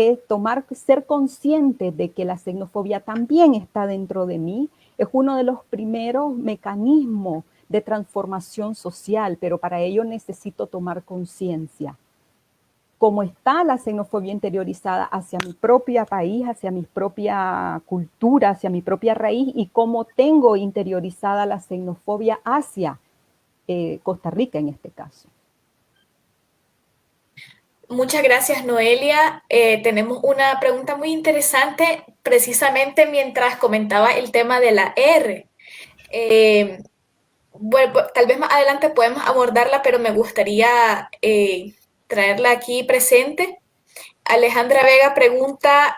ser consciente de que la xenofobia también está dentro de mí, es uno de los primeros mecanismos de transformación social, pero para ello necesito tomar conciencia. Cómo está la xenofobia interiorizada hacia mi propio país, hacia mi propia cultura, hacia mi propia raíz, y cómo tengo interiorizada la xenofobia hacia Costa Rica en este caso. Muchas gracias, Noelia. Tenemos una pregunta muy interesante precisamente mientras comentaba el tema de la R. Bueno, tal vez más adelante podemos abordarla, pero me gustaría traerla aquí presente. Alejandra Vega pregunta,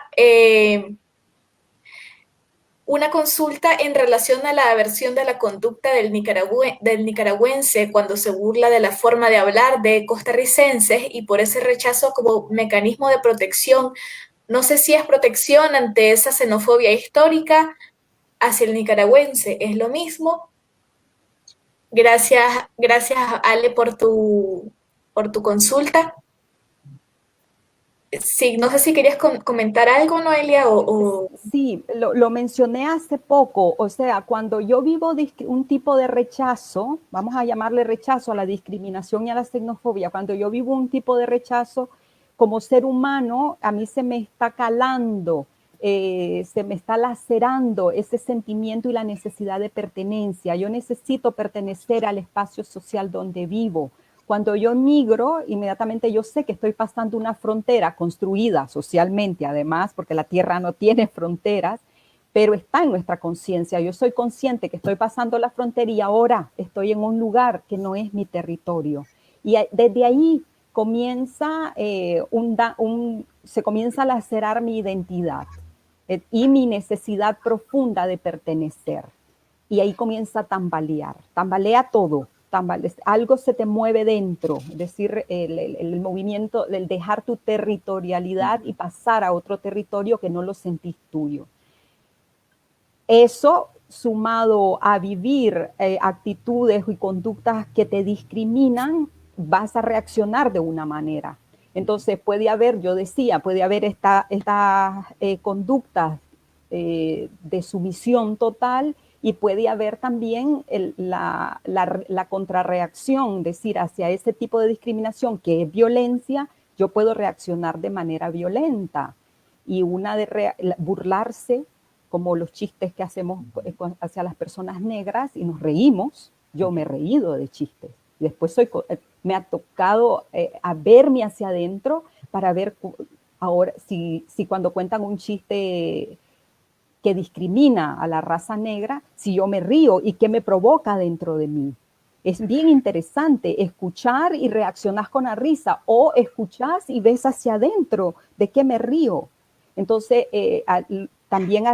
Una consulta en relación a la aversión de la conducta del nicaragüense cuando se burla de la forma de hablar de costarricenses y por ese rechazo como mecanismo de protección. No sé si es protección ante esa xenofobia histórica hacia el nicaragüense. ¿Es lo mismo? Gracias, gracias Ale por tu consulta. Sí, no sé si querías comentar algo, Noelia, o... Sí, lo mencioné hace poco, o sea, cuando yo vivo un tipo de rechazo, vamos a llamarle rechazo a la discriminación y a la xenofobia, cuando yo vivo un tipo de rechazo como ser humano, a mí se me está calando, se me está lacerando ese sentimiento y la necesidad de pertenencia. Yo necesito pertenecer al espacio social donde vivo. Cuando yo migro, inmediatamente yo sé que estoy pasando una frontera construida socialmente, además, porque la tierra no tiene fronteras, pero está en nuestra conciencia. Yo soy consciente que estoy pasando la frontera y ahora estoy en un lugar que no es mi territorio. Y desde ahí comienza, se comienza a lacerar mi identidad y mi necesidad profunda de pertenecer. Y ahí comienza a tambalear, tambalea todo. Algo se te mueve dentro, es decir, el movimiento, el dejar tu territorialidad y pasar a otro territorio que no lo sentís tuyo. Eso sumado a vivir actitudes y conductas que te discriminan, vas a reaccionar de una manera. Entonces puede haber, yo decía, puede haber estas conductas de sumisión total, y puede haber también la contrarreacción, es decir, hacia ese tipo de discriminación que es violencia, yo puedo reaccionar de manera violenta. Y una de burlarse, como los chistes que hacemos hacia las personas negras y nos reímos, yo me he reído de chistes. Después me ha tocado a verme hacia adentro para ver ahora si cuando cuentan un chiste que discrimina a la raza negra, si yo me río y qué me provoca dentro de mí. Es bien interesante escuchar y reaccionar con la risa, o escuchás y ves hacia adentro de qué me río. Entonces, también,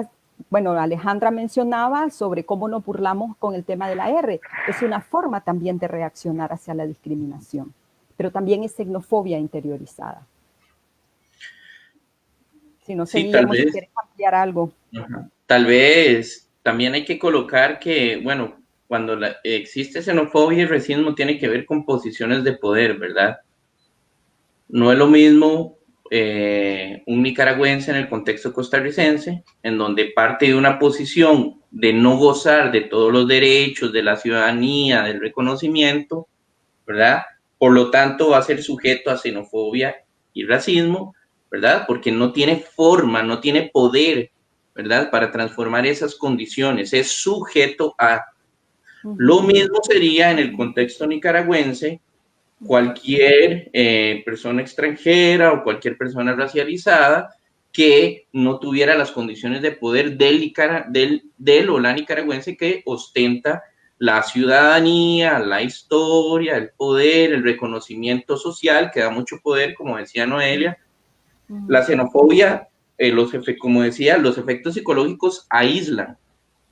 bueno, Alejandra mencionaba sobre cómo nos burlamos con el tema de la R. Es una forma también de reaccionar hacia la discriminación, pero también es xenofobia interiorizada. Si no sé, Sí, Guillermo, si quieres ampliar algo. Tal vez también hay que colocar que, bueno, cuando existe xenofobia y racismo tiene que ver con posiciones de poder, ¿verdad? No es lo mismo un nicaragüense en el contexto costarricense, en donde parte de una posición de no gozar de todos los derechos, de la ciudadanía, del reconocimiento, ¿verdad? Por lo tanto, va a ser sujeto a xenofobia y racismo, ¿verdad? Porque no tiene forma, no tiene poder, ¿verdad? Para transformar esas condiciones, es sujeto a. Lo mismo sería en el contexto nicaragüense, cualquier persona extranjera o cualquier persona racializada que no tuviera las condiciones de poder del o la nicaragüense que ostenta la ciudadanía, la historia, el poder, el reconocimiento social, que da mucho poder, como decía Noelia. La xenofobia, como decía, los efectos psicológicos aíslan.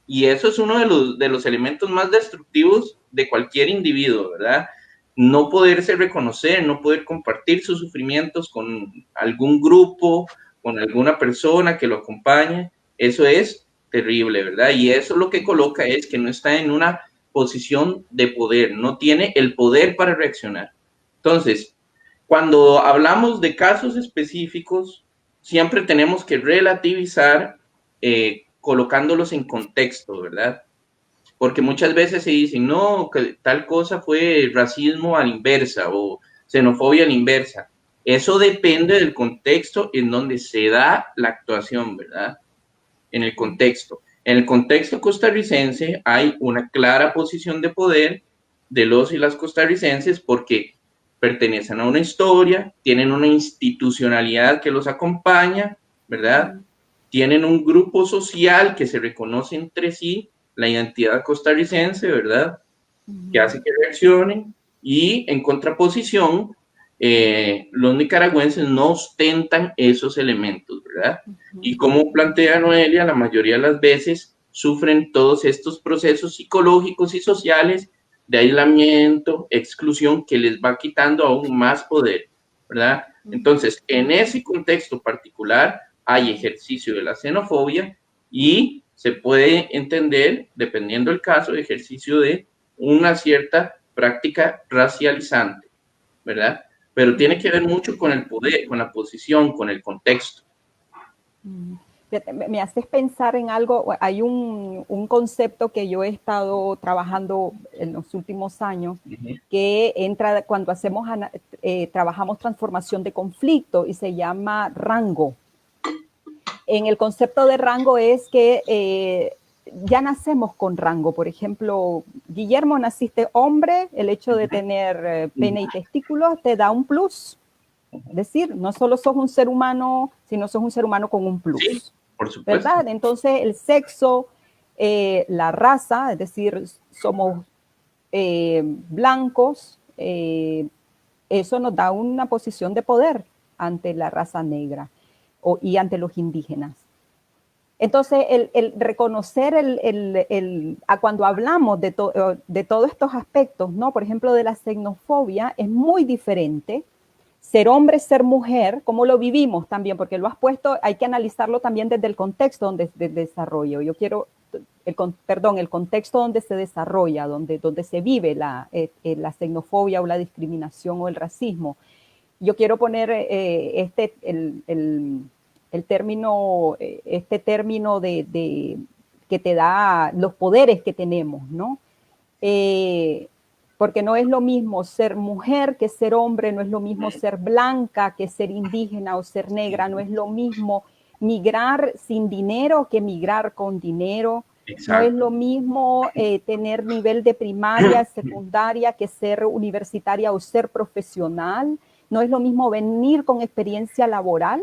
Y eso es uno de los elementos más destructivos de cualquier individuo, ¿verdad? No poderse reconocer, no poder compartir sus sufrimientos con algún grupo, con alguna persona que lo acompañe, eso es terrible, ¿verdad? Y eso lo que coloca es que no está en una posición de poder, no tiene el poder para reaccionar. Entonces, cuando hablamos de casos específicos, siempre tenemos que relativizar colocándolos en contexto, ¿verdad? Porque muchas veces se dicen, no, que tal cosa fue racismo a la inversa o xenofobia a la inversa. Eso depende del contexto en donde se da la actuación, ¿verdad? En el contexto. En el contexto costarricense hay una clara posición de poder de los y las costarricenses porque pertenecen a una historia, tienen una institucionalidad que los acompaña, ¿verdad? Tienen un grupo social que se reconoce entre sí, la identidad costarricense, ¿verdad? Que hace que reaccionen, y en contraposición, los nicaragüenses no ostentan esos elementos, ¿verdad? Y como plantea Noelia, la mayoría de las veces sufren todos estos procesos psicológicos y sociales de aislamiento, exclusión, que les va quitando aún más poder, ¿verdad? Entonces, en ese contexto particular hay ejercicio de la xenofobia y se puede entender, dependiendo del caso, ejercicio de una cierta práctica racializante, ¿verdad? Pero tiene que ver mucho con el poder, con la posición, con el contexto. Me haces pensar en algo, hay un concepto que yo he estado trabajando en los últimos años, que entra cuando trabajamos transformación de conflicto y se llama rango. En el concepto de rango es que ya nacemos con rango. Por ejemplo, Guillermo, naciste hombre, el hecho de tener pene y testículos te da un plus. Es decir, no solo sos un ser humano, sino sos un ser humano con un plus. Sí, por supuesto. ¿Verdad? Entonces, el sexo, la raza, es decir, somos blancos, eso nos da una posición de poder ante la raza negra y ante los indígenas. Entonces, el reconocer cuando hablamos de todos estos aspectos, ¿no? Por ejemplo, de la xenofobia, es muy diferente. Ser hombre, ser mujer, ¿cómo lo vivimos también? Porque lo has puesto, hay que analizarlo también desde el contexto donde se desarrolla. Yo quiero, el contexto donde se desarrolla, donde se vive la xenofobia o la discriminación o el racismo. Yo quiero poner este término que te da los poderes que tenemos, ¿no? Porque no es lo mismo ser mujer que ser hombre, no es lo mismo ser blanca que ser indígena o ser negra, no es lo mismo migrar sin dinero que migrar con dinero. Exacto. No es lo mismo tener nivel de primaria, secundaria que ser universitaria o ser profesional. No es lo mismo venir con experiencia laboral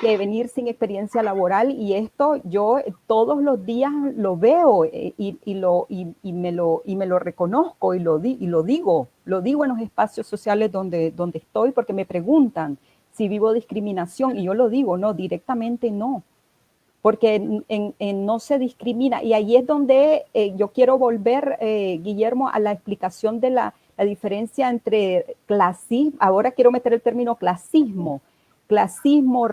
que venir sin experiencia laboral, y esto yo todos los días lo veo y me lo reconozco y lo digo en los espacios sociales donde estoy, porque me preguntan si vivo discriminación y yo lo digo, no, directamente no, porque no se discrimina. Y ahí es donde yo quiero volver, Guillermo, a la explicación de la diferencia entre clasismo, ahora quiero meter el término clasismo, racismo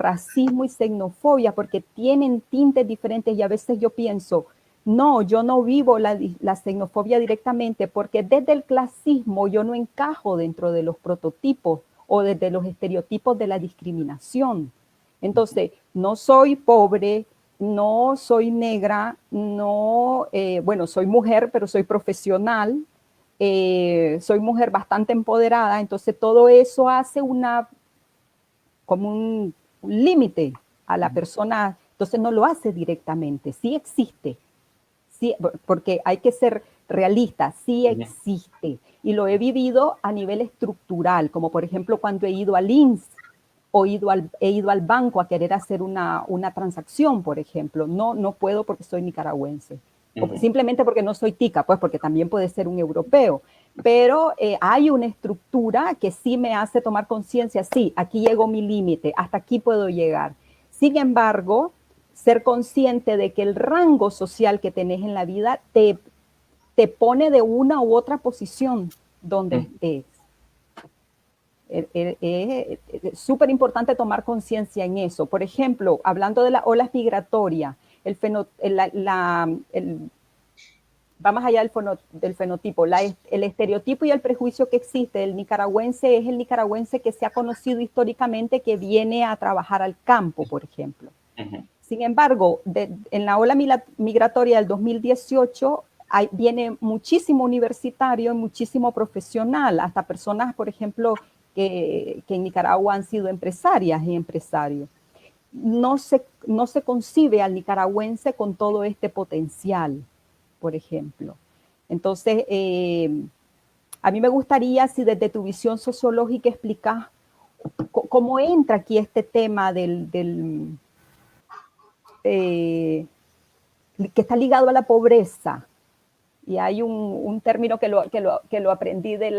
y xenofobia, porque tienen tintes diferentes, y a veces yo pienso, no, yo no vivo la xenofobia directamente, porque desde el clasismo yo no encajo dentro de los prototipos o desde los estereotipos de la discriminación. Entonces, no soy pobre, no soy negra, no, bueno, soy mujer, pero soy profesional, soy mujer bastante empoderada, entonces todo eso hace como un límite a la persona, entonces no lo hace directamente, sí existe, sí, porque hay que ser realista, sí existe, y lo he vivido a nivel estructural, como por ejemplo cuando he ido al INSS o he ido al banco a querer hacer una transacción, por ejemplo, no puedo porque soy nicaragüense, o simplemente porque no soy tica, pues porque también puede ser un europeo, pero hay una estructura que sí me hace tomar conciencia, sí, aquí llegó mi límite, hasta aquí puedo llegar. Sin embargo, ser consciente de que el rango social que tenés en la vida te pone de una u otra posición donde estés. Es súper importante tomar conciencia en eso. Por ejemplo, hablando de las olas migratorias, va más allá del fenotipo, el estereotipo y el prejuicio que existe del nicaragüense es el nicaragüense que se ha conocido históricamente, que viene a trabajar al campo, por ejemplo. Sin embargo, en la ola migratoria del 2018 viene muchísimo universitario y muchísimo profesional, hasta personas, por ejemplo, que en Nicaragua han sido empresarias y empresarios. No se concibe al nicaragüense con todo este potencial, por ejemplo. Entonces, a mí me gustaría, si desde tu visión sociológica explicas cómo entra aquí este tema que está ligado a la pobreza. Y hay un término que lo aprendí de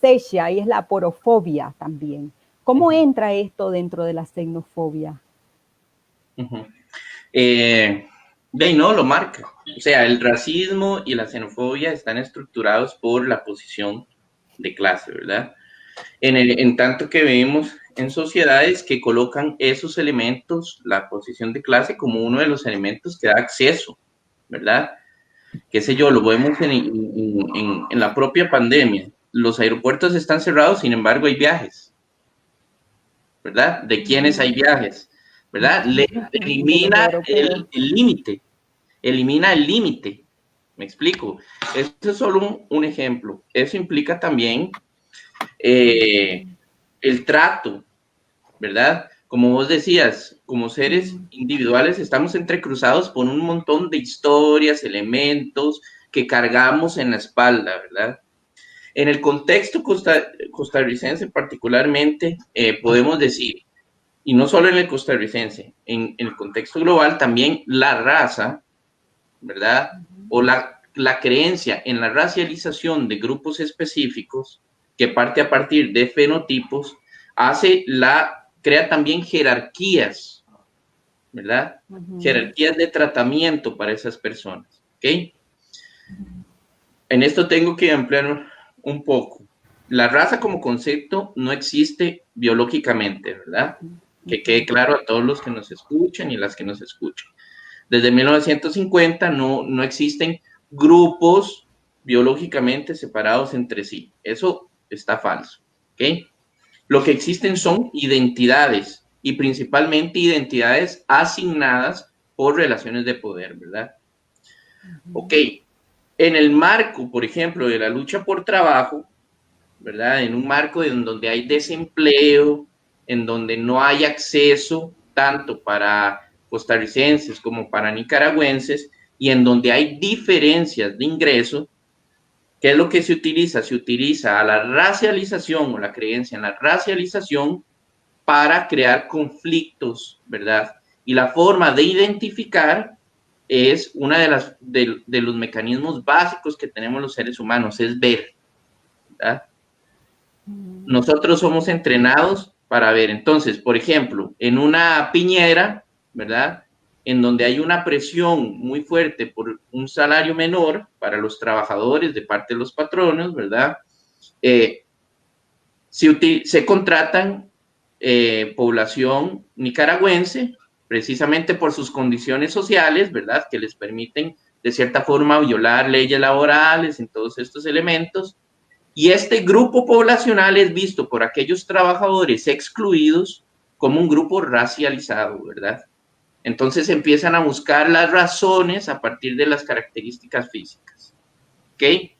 Seixas, y es la aporofobia también. ¿Cómo entra esto dentro de la xenofobia? De ahí no lo marca. O sea, el racismo y la xenofobia están estructurados por la posición de clase, ¿verdad? En tanto que vemos en sociedades que colocan esos elementos, la posición de clase, como uno de los elementos que da acceso, ¿verdad? Qué sé yo, lo vemos en la propia pandemia. Los aeropuertos están cerrados, sin embargo hay viajes, ¿verdad? ¿De quiénes hay viajes? ¿Verdad? De los Elimina europeos. elimina el límite. ¿Me explico? Esto es solo un ejemplo. Eso implica también el trato, ¿verdad? Como vos decías, como seres individuales estamos entrecruzados por un montón de historias, elementos que cargamos en la espalda, ¿verdad? En el contexto costarricense particularmente, podemos decir, y no solo en el costarricense, en el contexto global también la raza, ¿verdad? O la creencia en la racialización de grupos específicos que parte a partir de fenotipos, crea también jerarquías, ¿verdad? Jerarquías de tratamiento para esas personas, ¿ok? En esto tengo que ampliar un poco. La raza como concepto no existe biológicamente, ¿verdad? Que quede claro a todos los que nos escuchan y las que nos escuchan. Desde 1950 no existen grupos biológicamente separados entre sí. Eso está falso, ¿ok? Lo que existen son identidades y principalmente identidades asignadas por relaciones de poder, ¿verdad? Ok, en el marco, por ejemplo, de la lucha por trabajo, ¿verdad? En un marco en donde hay desempleo, en donde no hay acceso tanto para costarricenses como para nicaragüenses y en donde hay diferencias de ingreso, ¿qué es lo que se utiliza? Se utiliza a la racialización o la creencia en la racialización para crear conflictos, ¿verdad? Y la forma de identificar es una de los mecanismos básicos que tenemos los seres humanos, es ver, ¿verdad? Nosotros somos entrenados para ver. Entonces, por ejemplo, en una piñera, ¿verdad? En donde hay una presión muy fuerte por un salario menor para los trabajadores de parte de los patronos, ¿verdad? Se contratan población nicaragüense, precisamente por sus condiciones sociales, ¿verdad? Que les permiten, de cierta forma, violar leyes laborales en todos estos elementos. Y este grupo poblacional es visto por aquellos trabajadores excluidos como un grupo racializado, ¿verdad? Entonces empiezan a buscar las razones a partir de las características físicas, ¿ok?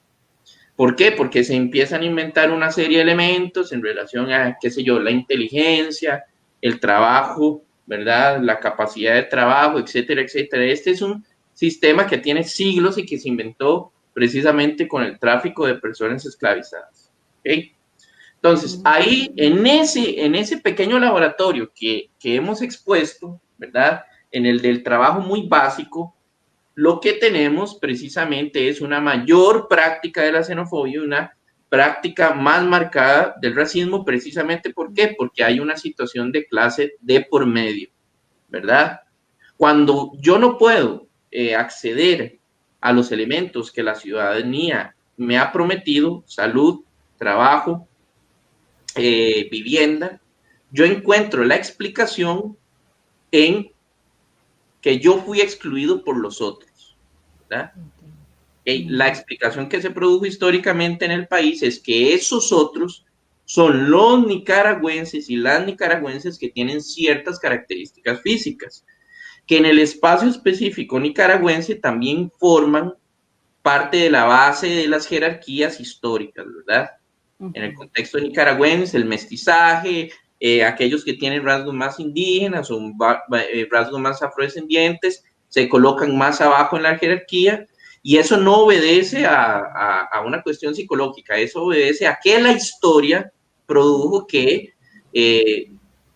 ¿Por qué? Porque se empiezan a inventar una serie de elementos en relación a, qué sé yo, la inteligencia, el trabajo, ¿verdad? La capacidad de trabajo, etcétera, etcétera. Este es un sistema que tiene siglos y que se inventó precisamente con el tráfico de personas esclavizadas. ¿Okay? Entonces, ahí, en ese pequeño laboratorio que hemos expuesto, ¿verdad? En el del trabajo muy básico, lo que tenemos precisamente es una mayor práctica de la xenofobia, una práctica más marcada del racismo, precisamente ¿por qué? Porque hay una situación de clase de por medio, ¿verdad? Cuando yo no puedo acceder a los elementos que la ciudadanía me ha prometido, salud, trabajo, vivienda, yo encuentro la explicación en que yo fui excluido por los otros, ¿verdad? La explicación que se produjo históricamente en el país es que esos otros son los nicaragüenses y las nicaragüenses que tienen ciertas características físicas, que en el espacio específico nicaragüense también forman parte de la base de las jerarquías históricas, ¿verdad? En el contexto nicaragüense, el mestizaje, aquellos que tienen rasgos más indígenas o rasgos más afrodescendientes, se colocan más abajo en la jerarquía, y eso no obedece a una cuestión psicológica, eso obedece a que la historia produjo que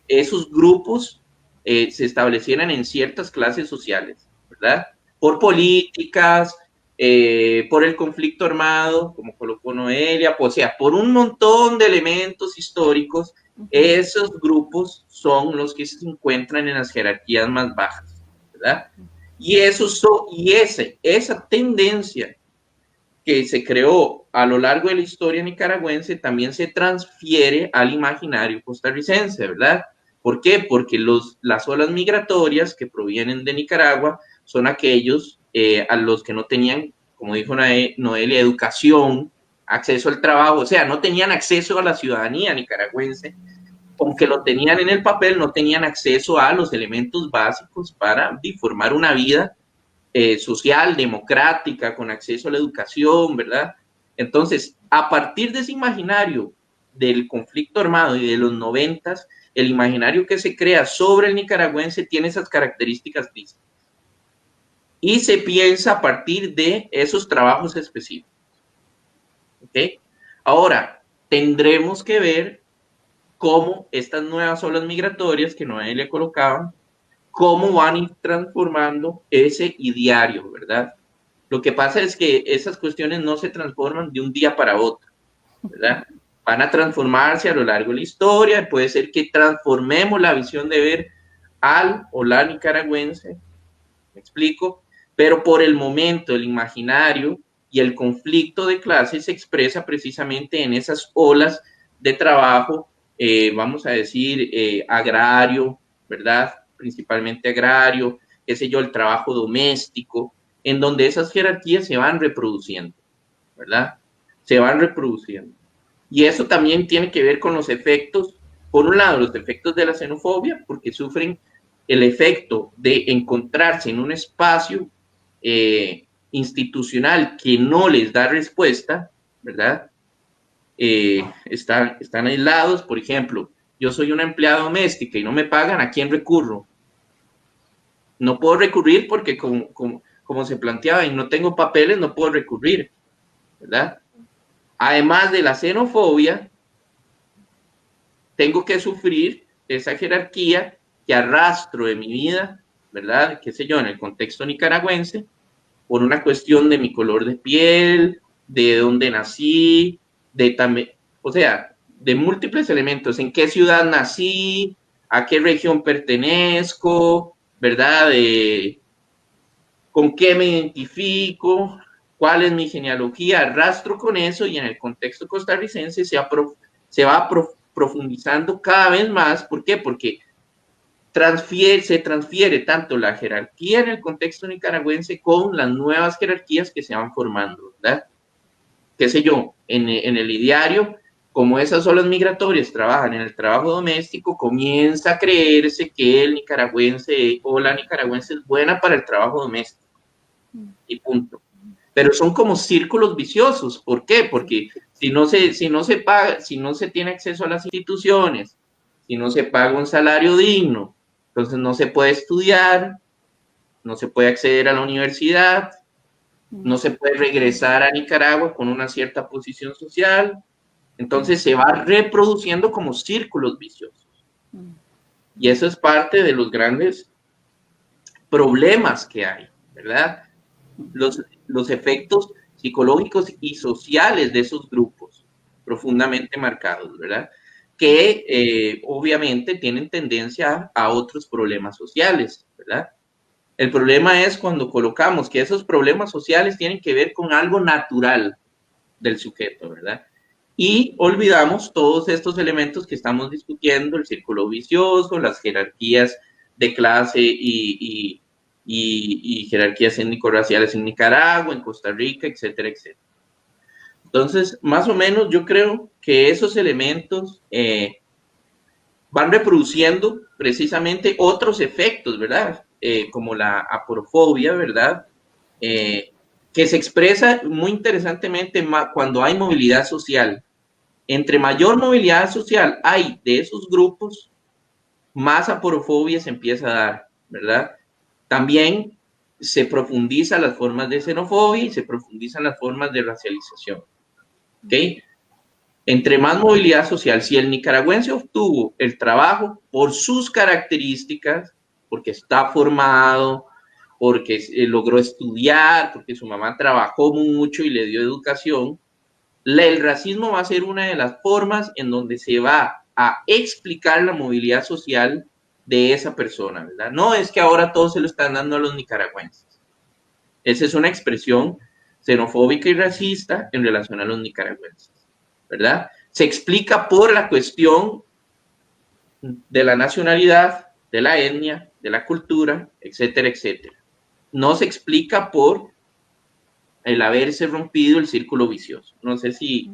esos grupos se establecieran en ciertas clases sociales, ¿verdad? Por políticas, por el conflicto armado, como colocó Noelia, o sea, por un montón de elementos históricos, esos grupos son los que se encuentran en las jerarquías más bajas, ¿verdad? Y, esa tendencia que se creó a lo largo de la historia nicaragüense también se transfiere al imaginario costarricense, ¿verdad? ¿Por qué? Porque las olas migratorias que provienen de Nicaragua son aquellos a los que no tenían, como dijo Noelia, educación, acceso al trabajo, o sea, no tenían acceso a la ciudadanía nicaragüense, aunque lo tenían en el papel, no tenían acceso a los elementos básicos para formar una vida social, democrática, con acceso a la educación, ¿verdad? Entonces, a partir de ese imaginario del conflicto armado y de los 90, el imaginario que se crea sobre el nicaragüense tiene esas características físicas. Y se piensa a partir de esos trabajos específicos. ¿Ok? Ahora, tendremos que ver cómo estas nuevas olas migratorias que Noelia colocaba, cómo van a ir transformando ese ideario, ¿verdad? Lo que pasa es que esas cuestiones no se transforman de un día para otro, ¿verdad? Van a transformarse a lo largo de la historia, puede ser que transformemos la visión de ver al o la nicaragüense, ¿me explico? Pero por el momento el imaginario y el conflicto de clases se expresa precisamente en esas olas de trabajo, vamos a decir, agrario, ¿verdad? Principalmente agrario, qué sé yo, el trabajo doméstico, en donde esas jerarquías se van reproduciendo, ¿verdad? Se van reproduciendo. Y eso también tiene que ver con los efectos, por un lado, los efectos de la xenofobia, porque sufren el efecto de encontrarse en un espacio institucional que no les da respuesta, ¿verdad? Están aislados, por ejemplo, yo soy una empleada doméstica y no me pagan, ¿a quién recurro? No puedo recurrir porque como se planteaba y no tengo papeles, no puedo recurrir, ¿verdad? Además de la xenofobia, tengo que sufrir esa jerarquía que arrastro de mi vida, ¿verdad? Qué sé yo, en el contexto nicaragüense, por una cuestión de mi color de piel, de dónde nací, de también, o sea, de múltiples elementos, en qué ciudad nací, a qué región pertenezco, ¿verdad? Con qué me identifico, cuál es mi genealogía, arrastro con eso y en el contexto costarricense se va profundizando cada vez más. ¿Por qué? Porque se transfiere tanto la jerarquía en el contexto nicaragüense con las nuevas jerarquías que se van formando, ¿verdad? Qué sé yo, en el ideario, como esas olas migratorias trabajan en el trabajo doméstico, comienza a creerse que el nicaragüense o la nicaragüense es buena para el trabajo doméstico y punto. Pero son como círculos viciosos. ¿Por qué? Porque si no se paga, si no se tiene acceso a las instituciones, si no se paga un salario digno, entonces no se puede estudiar, no se puede acceder a la universidad, no se puede regresar a Nicaragua con una cierta posición social. Entonces se va reproduciendo como círculos viciosos. Y eso es parte de los grandes problemas que hay, ¿verdad? Los efectos psicológicos y sociales de esos grupos profundamente marcados, ¿verdad? Que obviamente tienen tendencia a otros problemas sociales, ¿verdad? El problema es cuando colocamos que esos problemas sociales tienen que ver con algo natural del sujeto, ¿verdad? Y olvidamos todos estos elementos que estamos discutiendo, el círculo vicioso, las jerarquías de clase y jerarquías étnico-raciales en Nicaragua, en Costa Rica, etcétera, etcétera. Entonces, más o menos yo creo que esos elementos van reproduciendo precisamente otros efectos, ¿verdad? Como la aporofobia, ¿verdad? Que se expresa muy interesantemente cuando hay movilidad social. Entre mayor movilidad social hay de esos grupos, más aporofobia se empieza a dar, ¿verdad? También se profundizan las formas de xenofobia y se profundizan las formas de racialización. ¿Ok? Entre más movilidad social, si el nicaragüense obtuvo el trabajo por sus características, porque está formado, porque logró estudiar, porque su mamá trabajó mucho y le dio educación, el racismo va a ser una de las formas en donde se va a explicar la movilidad social de esa persona, ¿verdad? No es que ahora todos se lo están dando a los nicaragüenses. Esa es una expresión xenofóbica y racista en relación a los nicaragüenses, ¿verdad? Se explica por la cuestión de la nacionalidad, de la etnia, de la cultura, etcétera, etcétera. No se explica por el haberse rompido el círculo vicioso. No sé si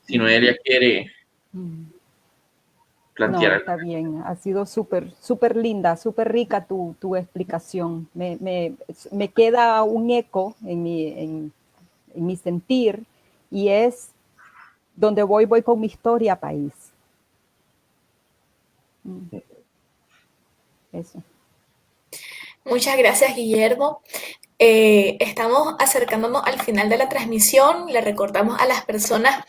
Noelia quiere plantear No, algo. está bien. Ha sido súper linda, súper rica tu explicación. Me queda un eco en mi sentir, y es donde voy con mi historia, país. Eso. Muchas gracias, Guillermo. Estamos acercándonos al final de la transmisión. Le recordamos a las personas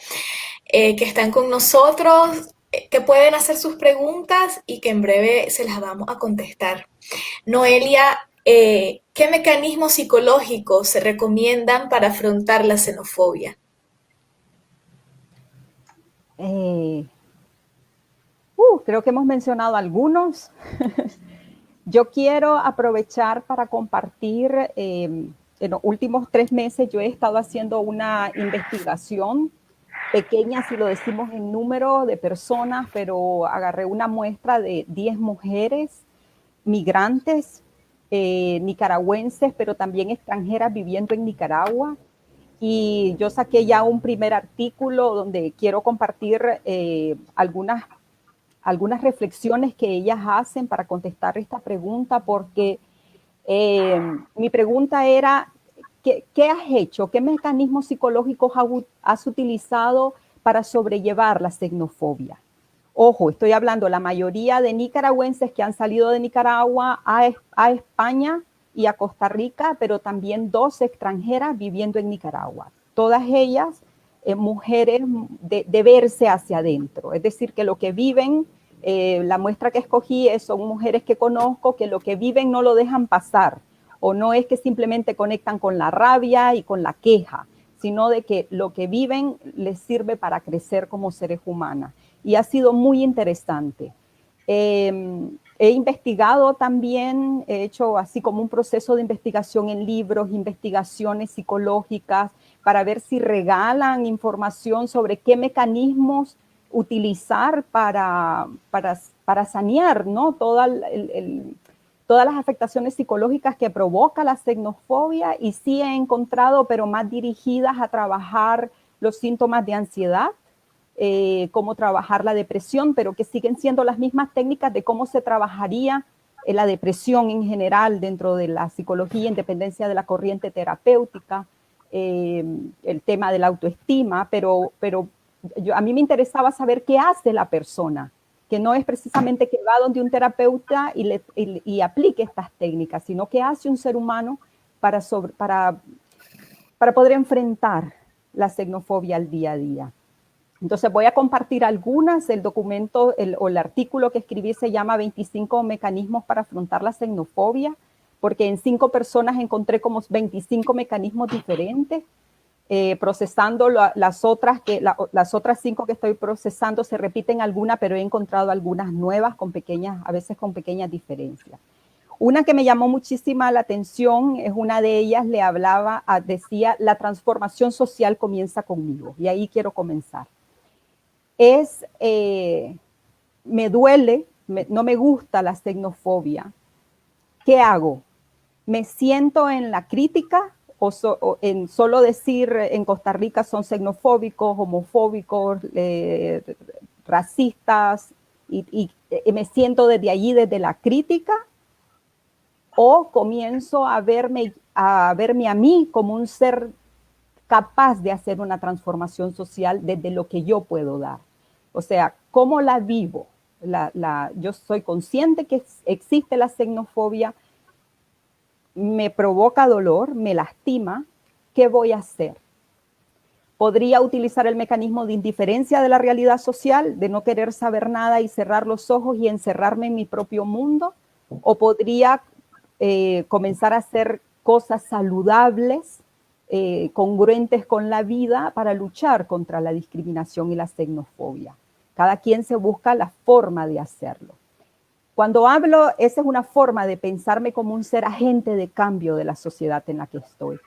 que están con nosotros que pueden hacer sus preguntas y que en breve se las vamos a contestar. Noelia, ¿qué mecanismos psicológicos se recomiendan para afrontar la xenofobia? Creo que hemos mencionado algunos. Yo quiero aprovechar para compartir, en los últimos 3 meses yo he estado haciendo una investigación pequeña, si lo decimos en número de personas, pero agarré una muestra de 10 mujeres migrantes, nicaragüenses, pero también extranjeras viviendo en Nicaragua. Y yo saqué ya un primer artículo donde quiero compartir algunas reflexiones que ellas hacen para contestar esta pregunta, porque mi pregunta era, ¿qué has hecho? ¿Qué mecanismos psicológicos has utilizado para sobrellevar la xenofobia? Ojo, estoy hablando la mayoría de nicaragüenses que han salido de Nicaragua a España y a Costa Rica, pero también 2 extranjeras viviendo en Nicaragua. Todas ellas mujeres de verse hacia adentro, es decir, que lo que viven, la muestra que escogí son mujeres que conozco, que lo que viven no lo dejan pasar, o no es que simplemente conectan con la rabia y con la queja, sino de que lo que viven les sirve para crecer como seres humanos. Y ha sido muy interesante. He investigado también, he hecho así como un proceso de investigación en libros, investigaciones psicológicas, para ver si regalan información sobre qué mecanismos utilizar para sanear, ¿no? Todas las afectaciones psicológicas que provoca la xenofobia, y sí he encontrado, pero más dirigidas a trabajar los síntomas de ansiedad, cómo trabajar la depresión, pero que siguen siendo las mismas técnicas de cómo se trabajaría la depresión en general dentro de la psicología, en dependencia de la corriente terapéutica, el tema de la autoestima, pero a mí me interesaba saber qué hace la persona, que no es precisamente que va donde un terapeuta y aplique estas técnicas, sino qué hace un ser humano para poder enfrentar la xenofobia al día a día. Entonces voy a compartir algunas. El documento o el artículo que escribí se llama 25 mecanismos para afrontar la xenofobia, porque en 5 personas encontré como 25 mecanismos diferentes. Procesando las otras 5 que estoy procesando se repiten algunas, pero he encontrado algunas nuevas a veces con pequeñas diferencias. Una que me llamó muchísima la atención es una de ellas, decía, la transformación social comienza conmigo, y ahí quiero comenzar. Me duele, no me gusta la xenofobia. ¿Qué hago? ¿Me siento en la crítica o en solo decir en Costa Rica son xenofóbicos, homofóbicos, racistas, y me siento desde allí, desde la crítica? ¿O comienzo a verme a mí como un ser capaz de hacer una transformación social desde lo que yo puedo dar? O sea, ¿cómo la vivo? Yo soy consciente que existe la xenofobia, me provoca dolor, me lastima. ¿Qué voy a hacer? ¿Podría utilizar el mecanismo de indiferencia de la realidad social, de no querer saber nada y cerrar los ojos y encerrarme en mi propio mundo? ¿O podría comenzar a hacer cosas saludables, congruentes con la vida, para luchar contra la discriminación y la xenofobia? Cada quien se busca la forma de hacerlo. Cuando hablo, esa es una forma de pensarme como un ser agente de cambio de la sociedad en la que estoy.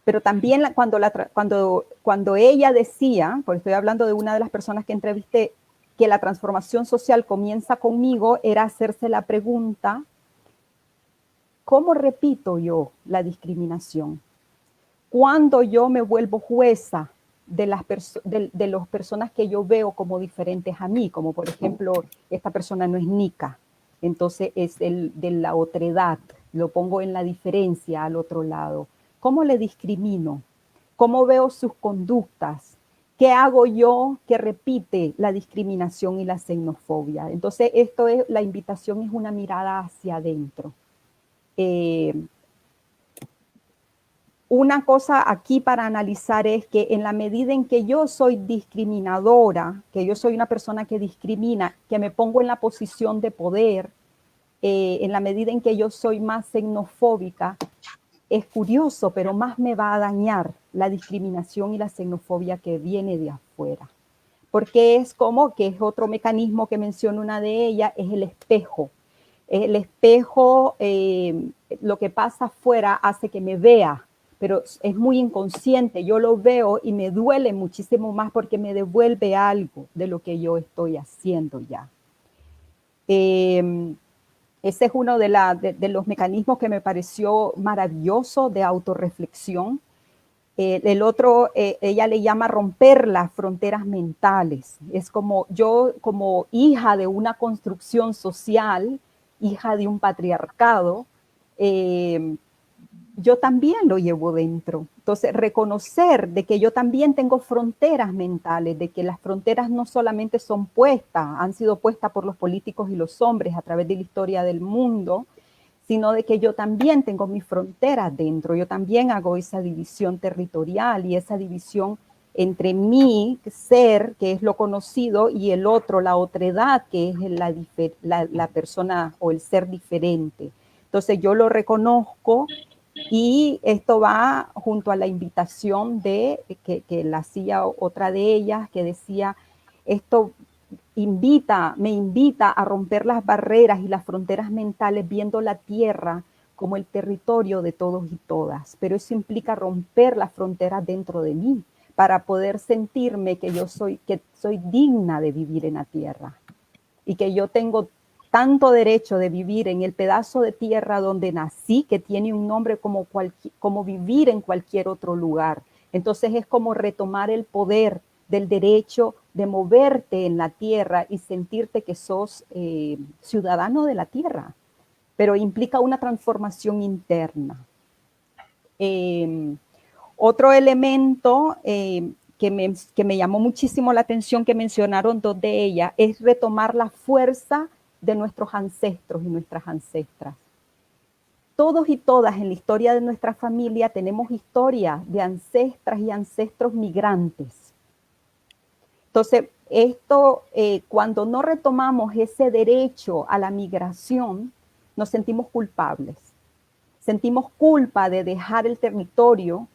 Pero también cuando ella decía, porque estoy hablando de una de las personas que entrevisté, que la transformación social comienza conmigo, era hacerse la pregunta, ¿cómo repito yo la discriminación? Cuando yo me vuelvo jueza de las personas que yo veo como diferentes a mí, como por ejemplo, esta persona no es Nica, entonces es de la otredad, lo pongo en la diferencia al otro lado. ¿Cómo le discrimino? ¿Cómo veo sus conductas? ¿Qué hago yo que repite la discriminación y la xenofobia? Entonces, la invitación es una mirada hacia adentro. Una cosa aquí para analizar es que en la medida en que yo soy discriminadora, que yo soy una persona que discrimina, que me pongo en la posición de poder, en la medida en que yo soy más xenofóbica, es curioso, pero más me va a dañar la discriminación y la xenofobia que viene de afuera. Porque es como que es otro mecanismo que menciona una de ellas, es el espejo. El espejo, lo que pasa afuera hace que me vea, pero es muy inconsciente. Yo lo veo y me duele muchísimo más porque me devuelve algo de lo que yo estoy haciendo ya. Ese es uno de los mecanismos que me pareció maravilloso de autorreflexión. El otro, ella le llama romper las fronteras mentales. Es como yo, como hija de una construcción social, hija de un patriarcado, yo también lo llevo dentro. Entonces, reconocer de que yo también tengo fronteras mentales, de que las fronteras no solamente son puestas, han sido puestas por los políticos y los hombres a través de la historia del mundo, sino de que yo también tengo mis fronteras dentro, yo también hago esa división territorial y esa división entre mi ser, que es lo conocido, y el otro, la otredad, que es la persona o el ser diferente. Entonces yo lo reconozco y esto va junto a la invitación que la hacía otra de ellas, que decía, esto me invita a romper las barreras y las fronteras mentales viendo la tierra como el territorio de todos y todas, pero eso implica romper las fronteras dentro de mí para poder sentirme que soy digna de vivir en la tierra y que yo tengo tanto derecho de vivir en el pedazo de tierra donde nací, que tiene un nombre como vivir en cualquier otro lugar. Entonces es como retomar el poder del derecho de moverte en la tierra y sentirte que sos ciudadano de la tierra, pero implica una transformación interna. Otro elemento que me llamó muchísimo la atención, que mencionaron dos de ellas, es retomar la fuerza de nuestros ancestros y nuestras ancestras. Todos y todas en la historia de nuestra familia tenemos historia de ancestras y ancestros migrantes. Entonces, cuando no retomamos ese derecho a la migración, nos sentimos culpables. Sentimos culpa de dejar el territorio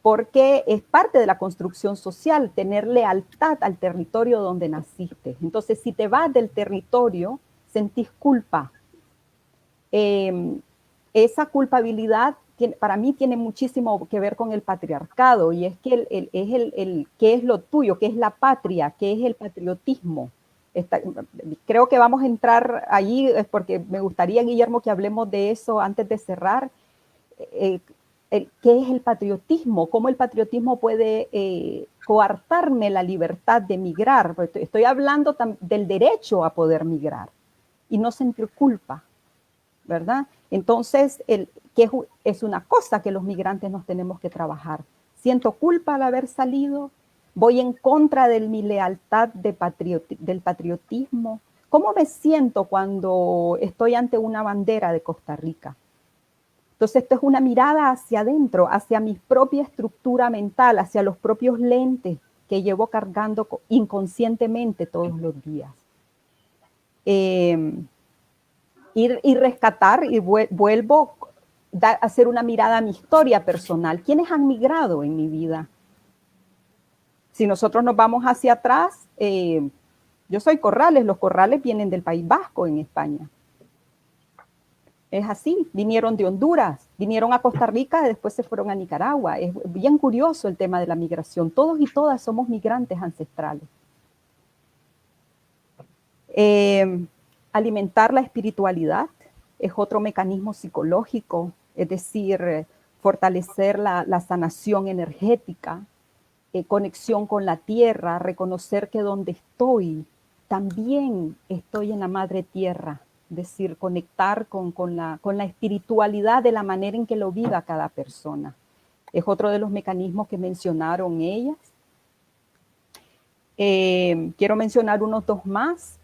porque es parte de la construcción social, tener lealtad al territorio donde naciste. Entonces, si te vas del territorio, sentís culpa. Esa culpabilidad para mí tiene muchísimo que ver con el patriarcado, y es que ¿qué es lo tuyo? ¿Qué es la patria? ¿Qué es el patriotismo? Creo que vamos a entrar allí porque me gustaría, Guillermo, que hablemos de eso antes de cerrar. ¿Qué es el patriotismo? ¿Cómo el patriotismo puede coartarme la libertad de migrar? Estoy hablando del derecho a poder migrar y no sentir culpa, ¿verdad? Entonces, que es una cosa que los migrantes nos tenemos que trabajar. Siento culpa al haber salido, voy en contra de mi lealtad del patriotismo. ¿Cómo me siento cuando estoy ante una bandera de Costa Rica? Entonces, esto es una mirada hacia adentro, hacia mi propia estructura mental, hacia los propios lentes que llevo cargando inconscientemente todos los días. Y rescatar, y vuelvo a hacer una mirada a mi historia personal. ¿Quiénes han migrado en mi vida? Si nosotros nos vamos hacia atrás, yo soy Corrales, los Corrales vienen del País Vasco en España. Es así, vinieron de Honduras, vinieron a Costa Rica y después se fueron a Nicaragua. Es bien curioso el tema de la migración. Todos y todas somos migrantes ancestrales. Alimentar la espiritualidad es otro mecanismo psicológico, es decir, fortalecer la sanación energética, conexión con la tierra, reconocer que donde estoy, también estoy en la madre tierra, es decir, conectar con la espiritualidad de la manera en que lo viva cada persona. Es otro de los mecanismos que mencionaron ellas. Quiero mencionar unos dos más.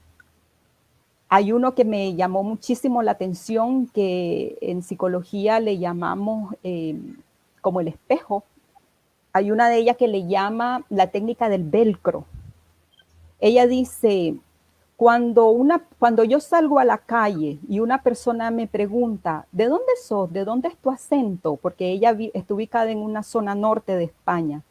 Hay uno que me llamó muchísimo la atención, que en psicología le llamamos como el espejo. Hay una de ellas que le llama la técnica del velcro. Ella dice, cuando yo salgo a la calle y una persona me pregunta, ¿de dónde sos? ¿De dónde es tu acento? Porque ella está ubicada en una zona norte de España.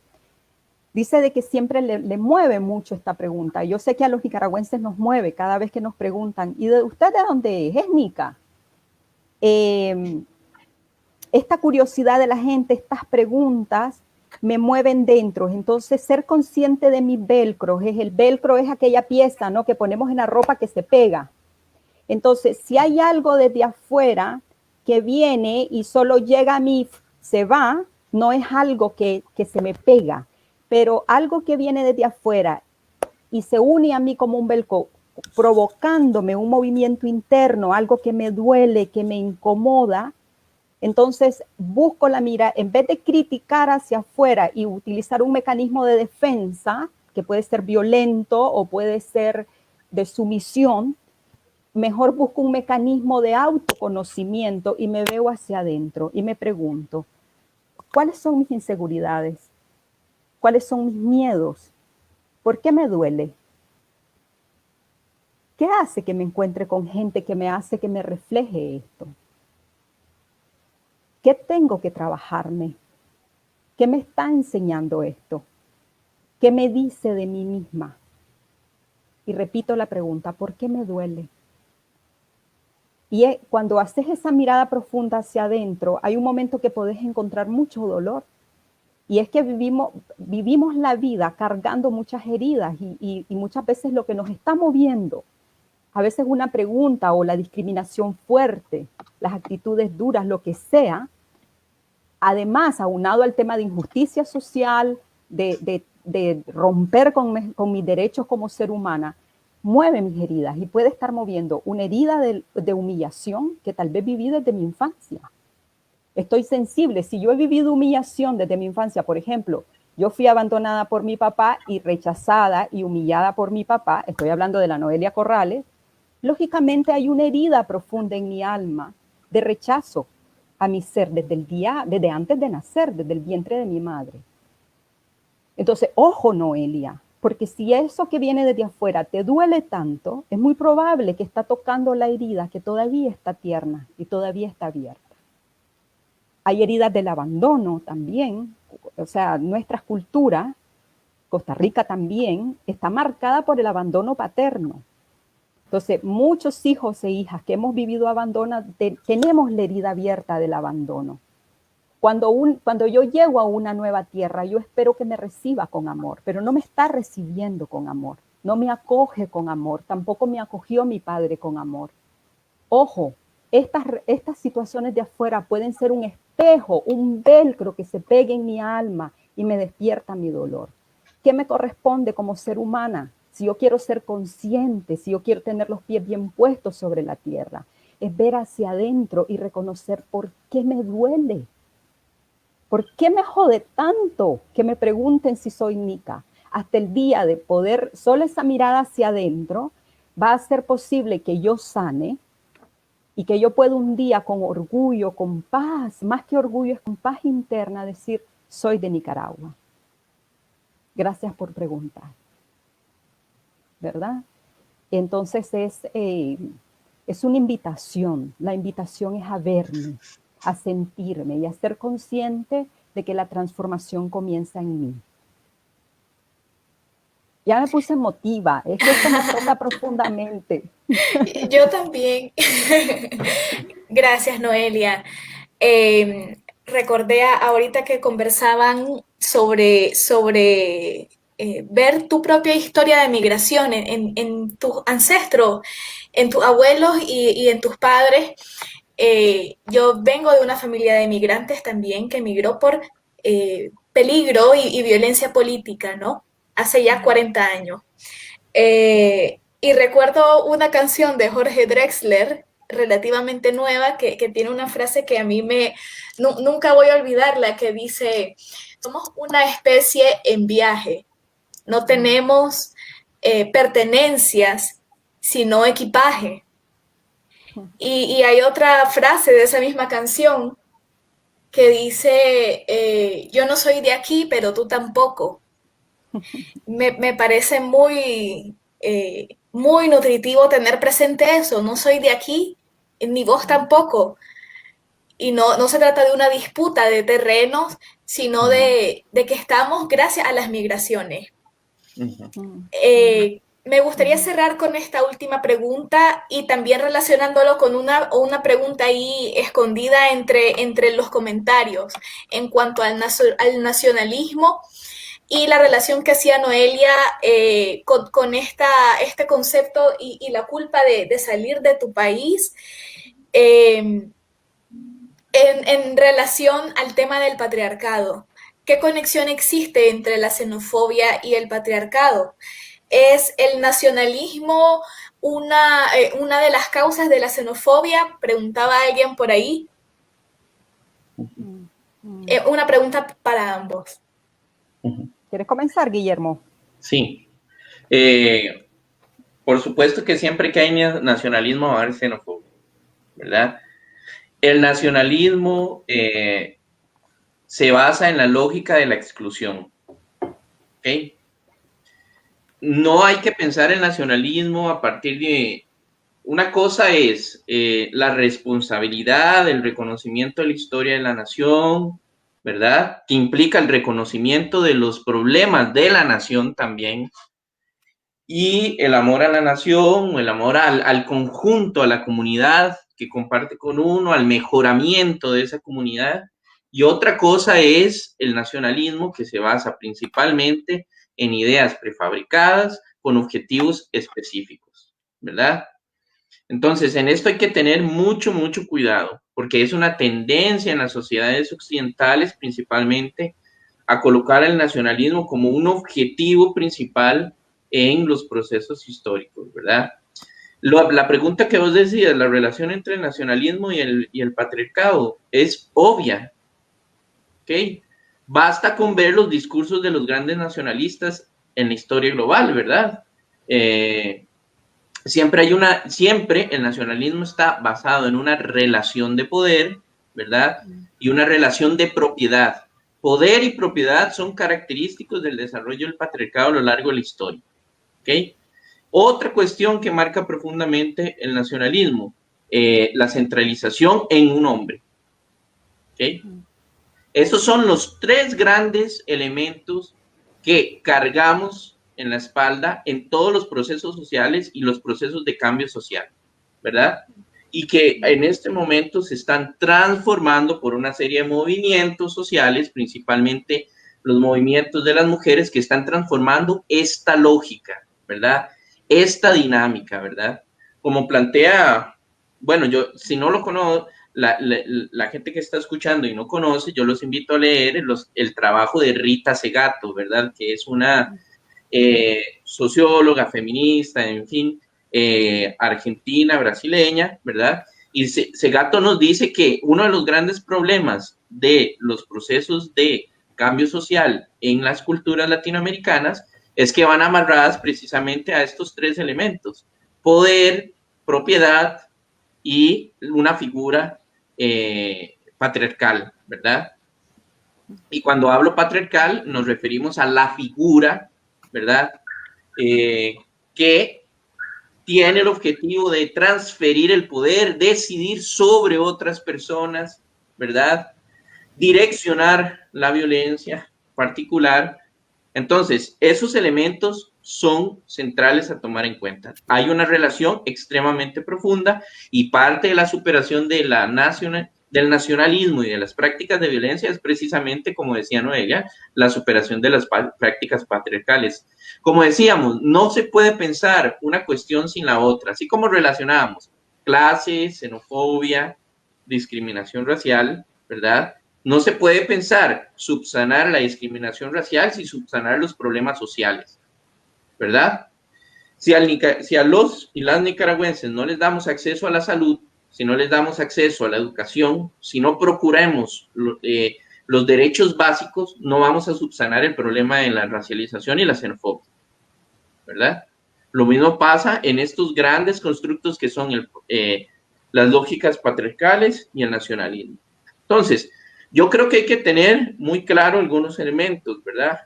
Dice de que siempre le mueve mucho esta pregunta. Yo sé que a los nicaragüenses nos mueve cada vez que nos preguntan, ¿y de usted de dónde es? ¿Es nica? Esta curiosidad de la gente, estas preguntas, me mueven dentro. Entonces, ser consciente de mis velcros. El velcro es aquella pieza, ¿no?, que ponemos en la ropa que se pega. Entonces, si hay algo desde afuera que viene y solo llega a mí, se va, no es algo que se me pega. Pero algo que viene desde afuera y se une a mí como un velcro, provocándome un movimiento interno, algo que me duele, que me incomoda, entonces busco la mira, en vez de criticar hacia afuera y utilizar un mecanismo de defensa, que puede ser violento o puede ser de sumisión, mejor busco un mecanismo de autoconocimiento y me veo hacia adentro y me pregunto, ¿cuáles son mis inseguridades? ¿Cuáles son mis miedos? ¿Por qué me duele? ¿Qué hace que me encuentre con gente que me hace que me refleje esto? ¿Qué tengo que trabajarme? ¿Qué me está enseñando esto? ¿Qué me dice de mí misma? Y repito la pregunta, ¿por qué me duele? Y cuando haces esa mirada profunda hacia adentro, hay un momento que podés encontrar mucho dolor. Y es que vivimos la vida cargando muchas heridas y muchas veces lo que nos está moviendo, a veces una pregunta o la discriminación fuerte, las actitudes duras, lo que sea, además, aunado al tema de injusticia social, de romper con mis derechos como ser humana, mueve mis heridas y puede estar moviendo una herida de humillación que tal vez viví desde mi infancia. Estoy sensible. Si yo he vivido humillación desde mi infancia, por ejemplo, yo fui abandonada por mi papá y rechazada y humillada por mi papá, estoy hablando de la Noelia Corrales, lógicamente hay una herida profunda en mi alma de rechazo a mi ser desde antes de nacer, desde el vientre de mi madre. Entonces, ojo, Noelia, porque si eso que viene desde afuera te duele tanto, es muy probable que está tocando la herida que todavía está tierna y todavía está abierta. Hay heridas del abandono también, o sea, nuestra cultura, Costa Rica también, está marcada por el abandono paterno. Entonces, muchos hijos e hijas que hemos vivido abandono, tenemos la herida abierta del abandono. Cuando yo llego a una nueva tierra, yo espero que me reciba con amor, pero no me está recibiendo con amor, no me acoge con amor, tampoco me acogió mi padre con amor. Ojo, estas situaciones de afuera pueden ser un espejo, un velcro que se pegue en mi alma y me despierta mi dolor. ¿Qué me corresponde como ser humana? Si yo quiero ser consciente, si yo quiero tener los pies bien puestos sobre la tierra, es ver hacia adentro y reconocer por qué me duele. ¿Por qué me jode tanto que me pregunten si soy nica? Hasta el día de poder, solo esa mirada hacia adentro, va a hacer posible que yo sane y que yo pueda un día con orgullo, con paz, más que orgullo, es con paz interna, decir, soy de Nicaragua. Gracias por preguntar. ¿Verdad? Entonces es una invitación. La invitación es a verme, a sentirme y a ser consciente de que la transformación comienza en mí. Ya me puse emotiva, es que esto me toca profundamente. Yo también. Gracias, Noelia. Recordé ahorita que conversaban sobre ver tu propia historia de migración en tus ancestros, en tus abuelos y en tus padres. Yo vengo de una familia de migrantes también que emigró por peligro y violencia política, ¿no? Hace ya 40 años. Y recuerdo una canción de Jorge Drexler, relativamente nueva, que tiene una frase que a mí nunca voy a olvidarla, que dice, somos una especie en viaje, no tenemos pertenencias, sino equipaje. Y hay otra frase de esa misma canción que dice, yo no soy de aquí, pero tú tampoco. Me parece muy nutritivo tener presente eso. No soy de aquí, ni vos tampoco. Y no se trata de una disputa de terrenos, sino de que estamos gracias a las migraciones. Me gustaría cerrar con esta última pregunta y también relacionándolo con una pregunta ahí escondida entre los comentarios en cuanto al nacionalismo y la relación que hacía Noelia con este concepto y la culpa de salir de tu país en relación al tema del patriarcado. ¿Qué conexión existe entre la xenofobia y el patriarcado? ¿Es el nacionalismo una de las causas de la xenofobia? Preguntaba alguien por ahí. Una pregunta para ambos. ¿Quieres comenzar, Guillermo? Sí. Por supuesto que siempre que hay nacionalismo va a haber xenofobia, ¿verdad? El nacionalismo se basa en la lógica de la exclusión, ¿ok? No hay que pensar el nacionalismo a partir de... Una cosa es la responsabilidad, el reconocimiento de la historia de la nación, ¿verdad? Que implica el reconocimiento de los problemas de la nación también, y el amor a la nación, el amor al conjunto, a la comunidad que comparte con uno, al mejoramiento de esa comunidad. Y otra cosa es el nacionalismo, que se basa principalmente en ideas prefabricadas con objetivos específicos, ¿verdad? Entonces, en esto hay que tener mucho cuidado, porque es una tendencia en las sociedades occidentales principalmente a colocar el nacionalismo como un objetivo principal en los procesos históricos, ¿verdad? La pregunta que vos decías, la relación entre el nacionalismo y el patriarcado, es obvia, ¿ok? Basta con ver los discursos de los grandes nacionalistas en la historia global, ¿verdad? Siempre el nacionalismo está basado en una relación de poder, ¿verdad? Y una relación de propiedad. Poder y propiedad son característicos del desarrollo del patriarcado a lo largo de la historia, ¿ok? Otra cuestión que marca profundamente el nacionalismo, la centralización en un hombre, ¿ok? Esos son los tres grandes elementos que cargamos en la espalda en todos los procesos sociales y los procesos de cambio social, ¿verdad? Y que en este momento se están transformando por una serie de movimientos sociales, principalmente los movimientos de las mujeres, que están transformando esta lógica, ¿verdad? Esta dinámica, ¿verdad? Como plantea, bueno, yo, si no lo conozco, la gente que está escuchando y no conoce, yo los invito a leer el trabajo de Rita Segato, ¿verdad? Que es una socióloga, feminista, en fin, argentina, brasileña, ¿verdad? Y Segato nos dice que uno de los grandes problemas de los procesos de cambio social en las culturas latinoamericanas es que van amarradas precisamente a estos tres elementos: poder, propiedad y una figura patriarcal, ¿verdad? Y cuando hablo patriarcal nos referimos a la figura, ¿verdad? Que tiene el objetivo de transferir el poder, decidir sobre otras personas, ¿verdad? Direccionar la violencia particular. Entonces, esos elementos son centrales a tomar en cuenta. Hay una relación extremadamente profunda y parte de la superación de del nacionalismo y de las prácticas de violencia es precisamente, como decía Noelia, la superación de las prácticas patriarcales. Como decíamos, no se puede pensar una cuestión sin la otra, así como relacionábamos clase, xenofobia, discriminación racial, ¿verdad? No se puede pensar subsanar la discriminación racial sin subsanar los problemas sociales, ¿verdad? Si a los y las nicaragüenses no les damos acceso a la salud, si no les damos acceso a la educación, si no procuramos los derechos básicos, no vamos a subsanar el problema de la racialización y la xenofobia, ¿verdad? Lo mismo pasa en estos grandes constructos que son las lógicas patriarcales y el nacionalismo. Entonces, yo creo que hay que tener muy claro algunos elementos, ¿verdad?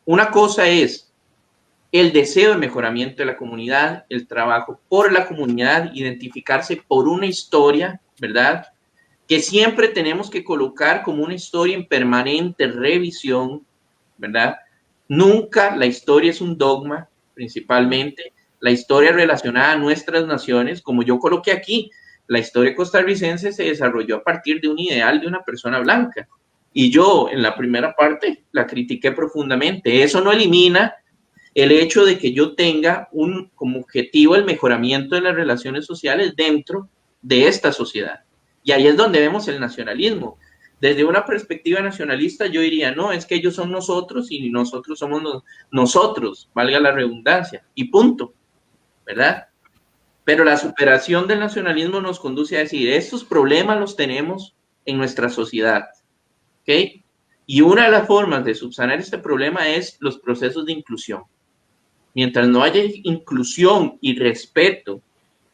Una cosa es el deseo de mejoramiento de la comunidad, el trabajo por la comunidad, identificarse por una historia, ¿verdad? Que siempre tenemos que colocar como una historia en permanente revisión, ¿verdad? Nunca la historia es un dogma, principalmente. La historia relacionada a nuestras naciones, como yo coloqué aquí, la historia costarricense se desarrolló a partir de un ideal de una persona blanca. Y yo, en la primera parte, la critiqué profundamente. Eso no elimina el hecho de que yo tenga como objetivo el mejoramiento de las relaciones sociales dentro de esta sociedad. Y ahí es donde vemos el nacionalismo. Desde una perspectiva nacionalista yo diría, no, es que ellos son nosotros y nosotros somos nosotros, valga la redundancia, y punto, ¿verdad? Pero la superación del nacionalismo nos conduce a decir, estos problemas los tenemos en nuestra sociedad, ¿ok? Y una de las formas de subsanar este problema es los procesos de inclusión. Mientras no haya inclusión y respeto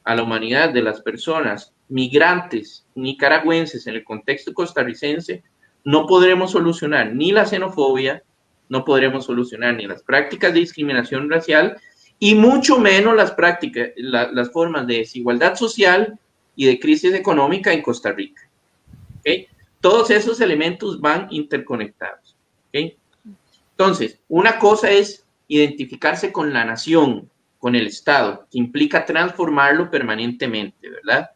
a la humanidad de las personas migrantes nicaragüenses en el contexto costarricense, no podremos solucionar ni la xenofobia, no podremos solucionar ni las prácticas de discriminación racial y mucho menos las prácticas, las formas de desigualdad social y de crisis económica en Costa Rica. ¿Okay? Todos esos elementos van interconectados. ¿Okay? Entonces, una cosa es identificarse con la nación, con el Estado, que implica transformarlo permanentemente, ¿verdad?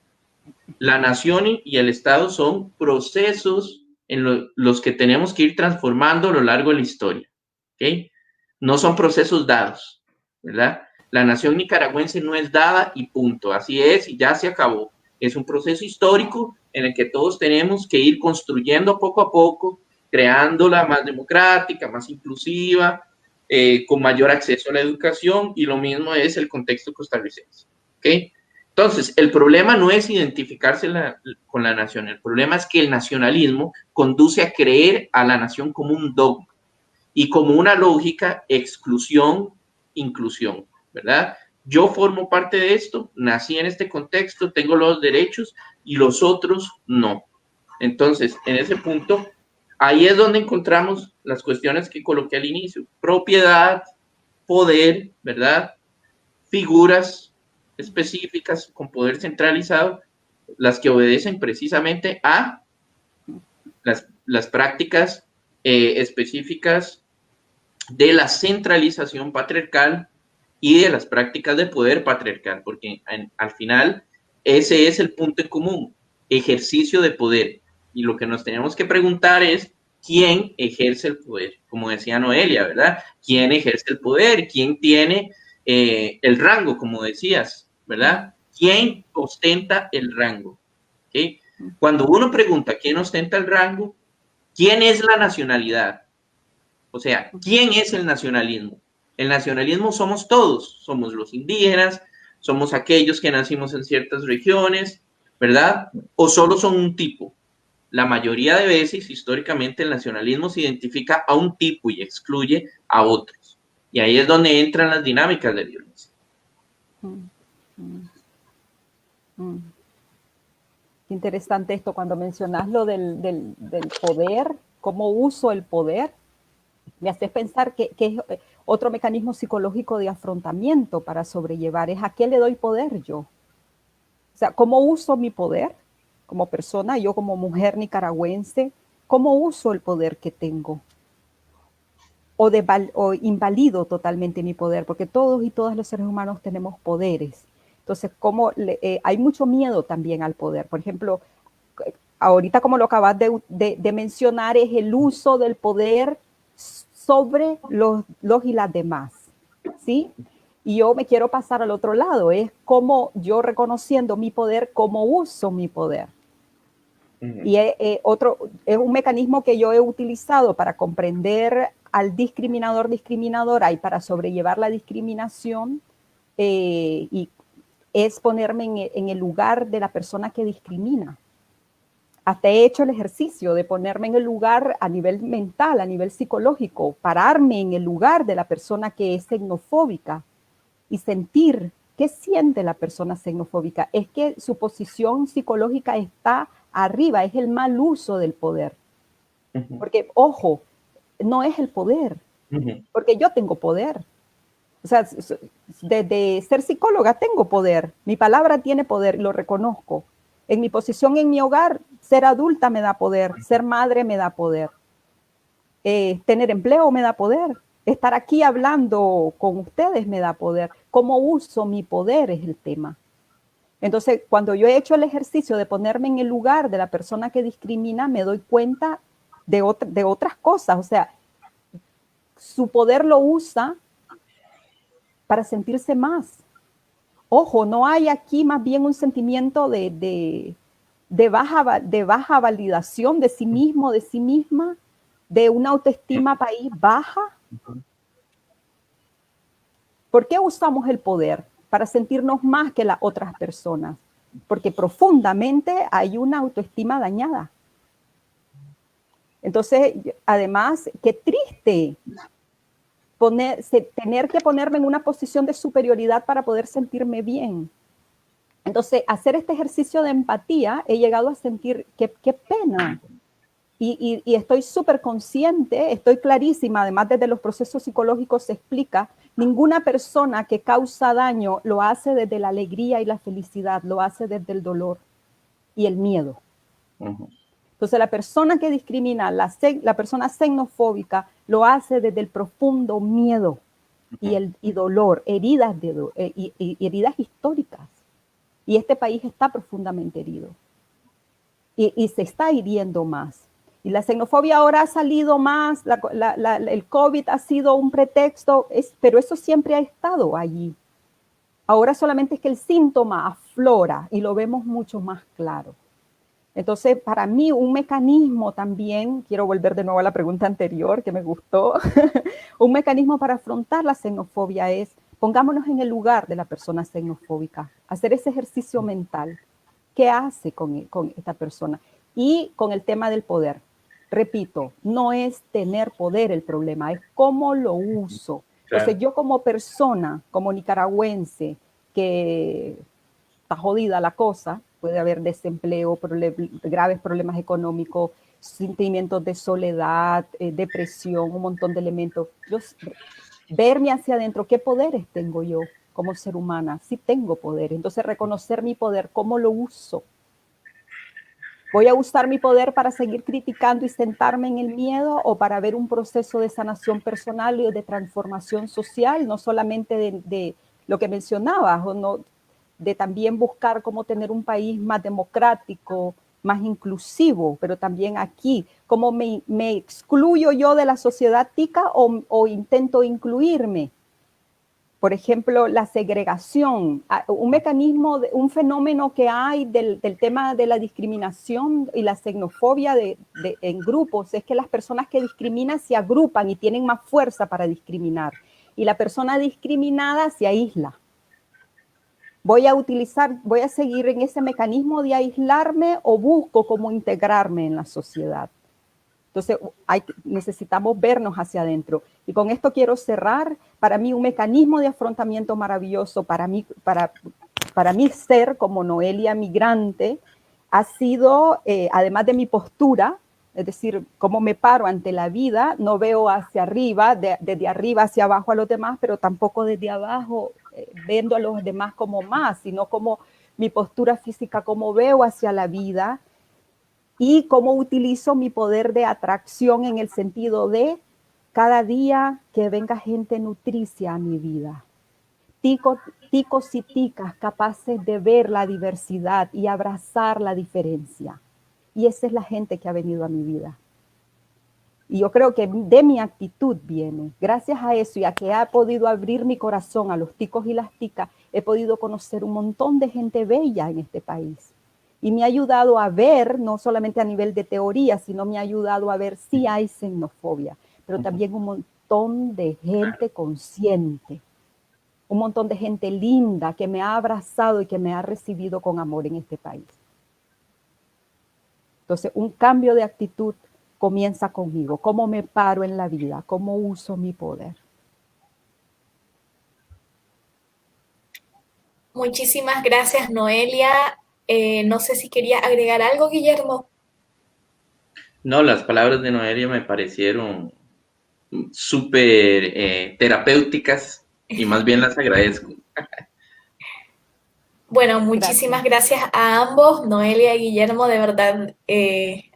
La nación y el Estado son procesos en los que tenemos que ir transformando a lo largo de la historia, ¿ok? No son procesos dados, ¿verdad? La nación nicaragüense no es dada y punto, así es y ya se acabó. Es un proceso histórico en el que todos tenemos que ir construyendo poco a poco, creándola más democrática, más inclusiva, con mayor acceso a la educación, y lo mismo es el contexto costarricense, ¿ok? Entonces, el problema no es identificarse con la nación, el problema es que el nacionalismo conduce a creer a la nación como un dogma y como una lógica exclusión-inclusión, ¿verdad? Yo formo parte de esto, nací en este contexto, tengo los derechos y los otros no. Entonces, en ese punto, ahí es donde encontramos las cuestiones que coloqué al inicio: propiedad, poder, ¿verdad? Figuras específicas con poder centralizado, las que obedecen precisamente a las prácticas específicas de la centralización patriarcal y de las prácticas de poder patriarcal, porque al final ese es el punto en común: ejercicio de poder. Y lo que nos tenemos que preguntar es quién ejerce el poder, como decía Noelia, ¿verdad? ¿Quién ejerce el poder? ¿Quién tiene el rango, como decías, ¿verdad? ¿Quién ostenta el rango? ¿Okay? Cuando uno pregunta quién ostenta el rango, ¿quién es la nacionalidad? O sea, ¿quién es el nacionalismo? El nacionalismo somos todos, somos los indígenas, somos aquellos que nacimos en ciertas regiones, ¿verdad? ¿O solo son un tipo? La mayoría de veces, históricamente, el nacionalismo se identifica a un tipo y excluye a otros. Y ahí es donde entran las dinámicas de violencia. Qué interesante esto, cuando mencionas lo del poder, cómo uso el poder, me hace pensar que es otro mecanismo psicológico de afrontamiento para sobrellevar, es a qué le doy poder yo. O sea, ¿cómo uso mi poder como persona, yo como mujer nicaragüense? ¿Cómo uso el poder que tengo? o invalido totalmente mi poder, porque todos y todas los seres humanos tenemos poderes. Entonces, hay mucho miedo también al poder. Por ejemplo, ahorita como lo acabas de mencionar, es el uso del poder sobre los y las demás, ¿sí? Y yo me quiero pasar al otro lado, es como yo reconociendo mi poder, cómo uso mi poder. Y es un mecanismo que yo he utilizado para comprender al discriminadora y para sobrellevar la discriminación, y es ponerme en el lugar de la persona que discrimina. Hasta he hecho el ejercicio de ponerme en el lugar a nivel mental, a nivel psicológico, pararme en el lugar de la persona que es xenofóbica y sentir qué siente la persona xenofóbica. Es que su posición psicológica está arriba, es el mal uso del poder. Porque, ojo, no es el poder, porque yo tengo poder. O sea, desde ser psicóloga tengo poder, mi palabra tiene poder, lo reconozco. En mi posición en mi hogar, ser adulta me da poder, ser madre me da poder, tener empleo me da poder, estar aquí hablando con ustedes me da poder. ¿Cómo uso mi poder es el tema? Entonces, cuando yo he hecho el ejercicio de ponerme en el lugar de la persona que discrimina, me doy cuenta de otras cosas. O sea, su poder lo usa para sentirse más. Ojo, no hay aquí más bien un sentimiento de baja validación de sí mismo, de sí misma, de una autoestima país baja. ¿Por qué usamos el poder? Para sentirnos más que las otras personas. Porque profundamente hay una autoestima dañada. Entonces, además, qué triste tener que ponerme en una posición de superioridad para poder sentirme bien. Entonces, hacer este ejercicio de empatía, he llegado a sentir qué pena. Y estoy súper consciente, estoy clarísima, además desde los procesos psicológicos se explica, ninguna persona que causa daño lo hace desde la alegría y la felicidad, lo hace desde el dolor y el miedo. Entonces, la persona que discrimina, la persona xenofóbica, lo hace desde el profundo miedo y dolor, heridas heridas históricas. Y este país está profundamente herido. Y se está hiriendo más. Y la xenofobia ahora ha salido más, el COVID ha sido un pretexto, pero eso siempre ha estado allí. Ahora solamente es que el síntoma aflora y lo vemos mucho más claro. Entonces, para mí, un mecanismo también, quiero volver de nuevo a la pregunta anterior que me gustó, un mecanismo para afrontar la xenofobia es, pongámonos en el lugar de la persona xenofóbica, hacer ese ejercicio mental. ¿Qué hace con esta persona? Y con el tema del poder. Repito, no es tener poder el problema, es cómo lo uso. Claro. Entonces, yo como persona, como nicaragüense, que está jodida la cosa, puede haber desempleo, graves problemas económicos, sentimientos de soledad, depresión, un montón de elementos. Verme hacia adentro, ¿qué poderes tengo yo como ser humana? Sí tengo poder. Entonces, reconocer mi poder, ¿cómo lo uso? ¿Voy a usar mi poder para seguir criticando y sentarme en el miedo o para ver un proceso de sanación personal y de transformación social, no solamente de lo que mencionabas, o no, de también buscar cómo tener un país más democrático, más inclusivo, pero también aquí, cómo me excluyo yo de la sociedad tica o intento incluirme? Por ejemplo, la segregación, un mecanismo, un fenómeno que hay del tema de la discriminación y la xenofobia en grupos, es que las personas que discriminan se agrupan y tienen más fuerza para discriminar. Y la persona discriminada se aísla. Voy a seguir en ese mecanismo de aislarme o busco cómo integrarme en la sociedad. Entonces, necesitamos vernos hacia adentro. Y con esto quiero cerrar. Para mí, un mecanismo de afrontamiento maravilloso para mí ser como Noelia migrante ha sido, además de mi postura, es decir, cómo me paro ante la vida, no veo hacia arriba, desde arriba hacia abajo a los demás, pero tampoco desde abajo viendo a los demás como más, sino como mi postura física, cómo veo hacia la vida, y cómo utilizo mi poder de atracción en el sentido de cada día que venga gente nutricia a mi vida. Ticos y ticas capaces de ver la diversidad y abrazar la diferencia. Y esa es la gente que ha venido a mi vida. Y yo creo que de mi actitud viene. Gracias a eso y a que he podido abrir mi corazón a los ticos y las ticas, he podido conocer un montón de gente bella en este país. Y me ha ayudado a ver, no solamente a nivel de teoría, sino me ha ayudado a ver si hay xenofobia, pero también un montón de gente consciente, un montón de gente linda que me ha abrazado y que me ha recibido con amor en este país. Entonces, un cambio de actitud comienza conmigo. ¿Cómo me paro en la vida? ¿Cómo uso mi poder? Muchísimas gracias, Noelia. No sé si quería agregar algo, Guillermo. No, las palabras de Noelia me parecieron súper terapéuticas y más bien las agradezco. Bueno, muchísimas gracias a ambos, Noelia y Guillermo, de verdad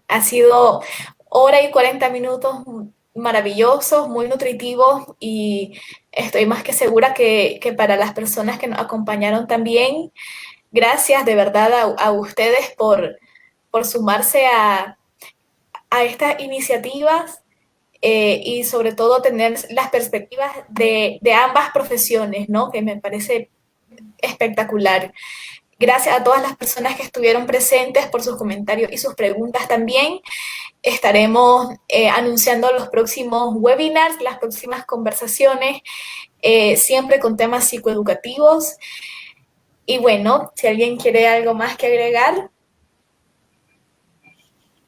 ha sido hora y 40 minutos maravillosos, muy nutritivos y estoy más que segura que para las personas que nos acompañaron también, gracias de verdad a ustedes por sumarse a estas iniciativas y sobre todo tener las perspectivas de ambas profesiones, ¿no? Que me parece espectacular. Gracias a todas las personas que estuvieron presentes por sus comentarios y sus preguntas también. Estaremos anunciando los próximos webinars, las próximas conversaciones, siempre con temas psicoeducativos. Y bueno, si alguien quiere algo más que agregar.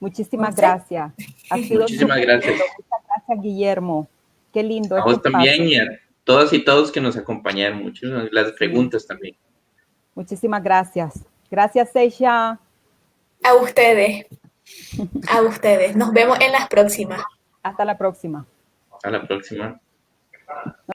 Muchísimas gracias. Ha sido Muchísimas gracias. Muchas gracias, Guillermo. Qué lindo. A vos también y a todas y todos que nos acompañaron. Muchísimas las preguntas también. Muchísimas gracias. Gracias, Seisha. A ustedes. A ustedes. Nos vemos en las próximas. Hasta la próxima. Hasta la próxima.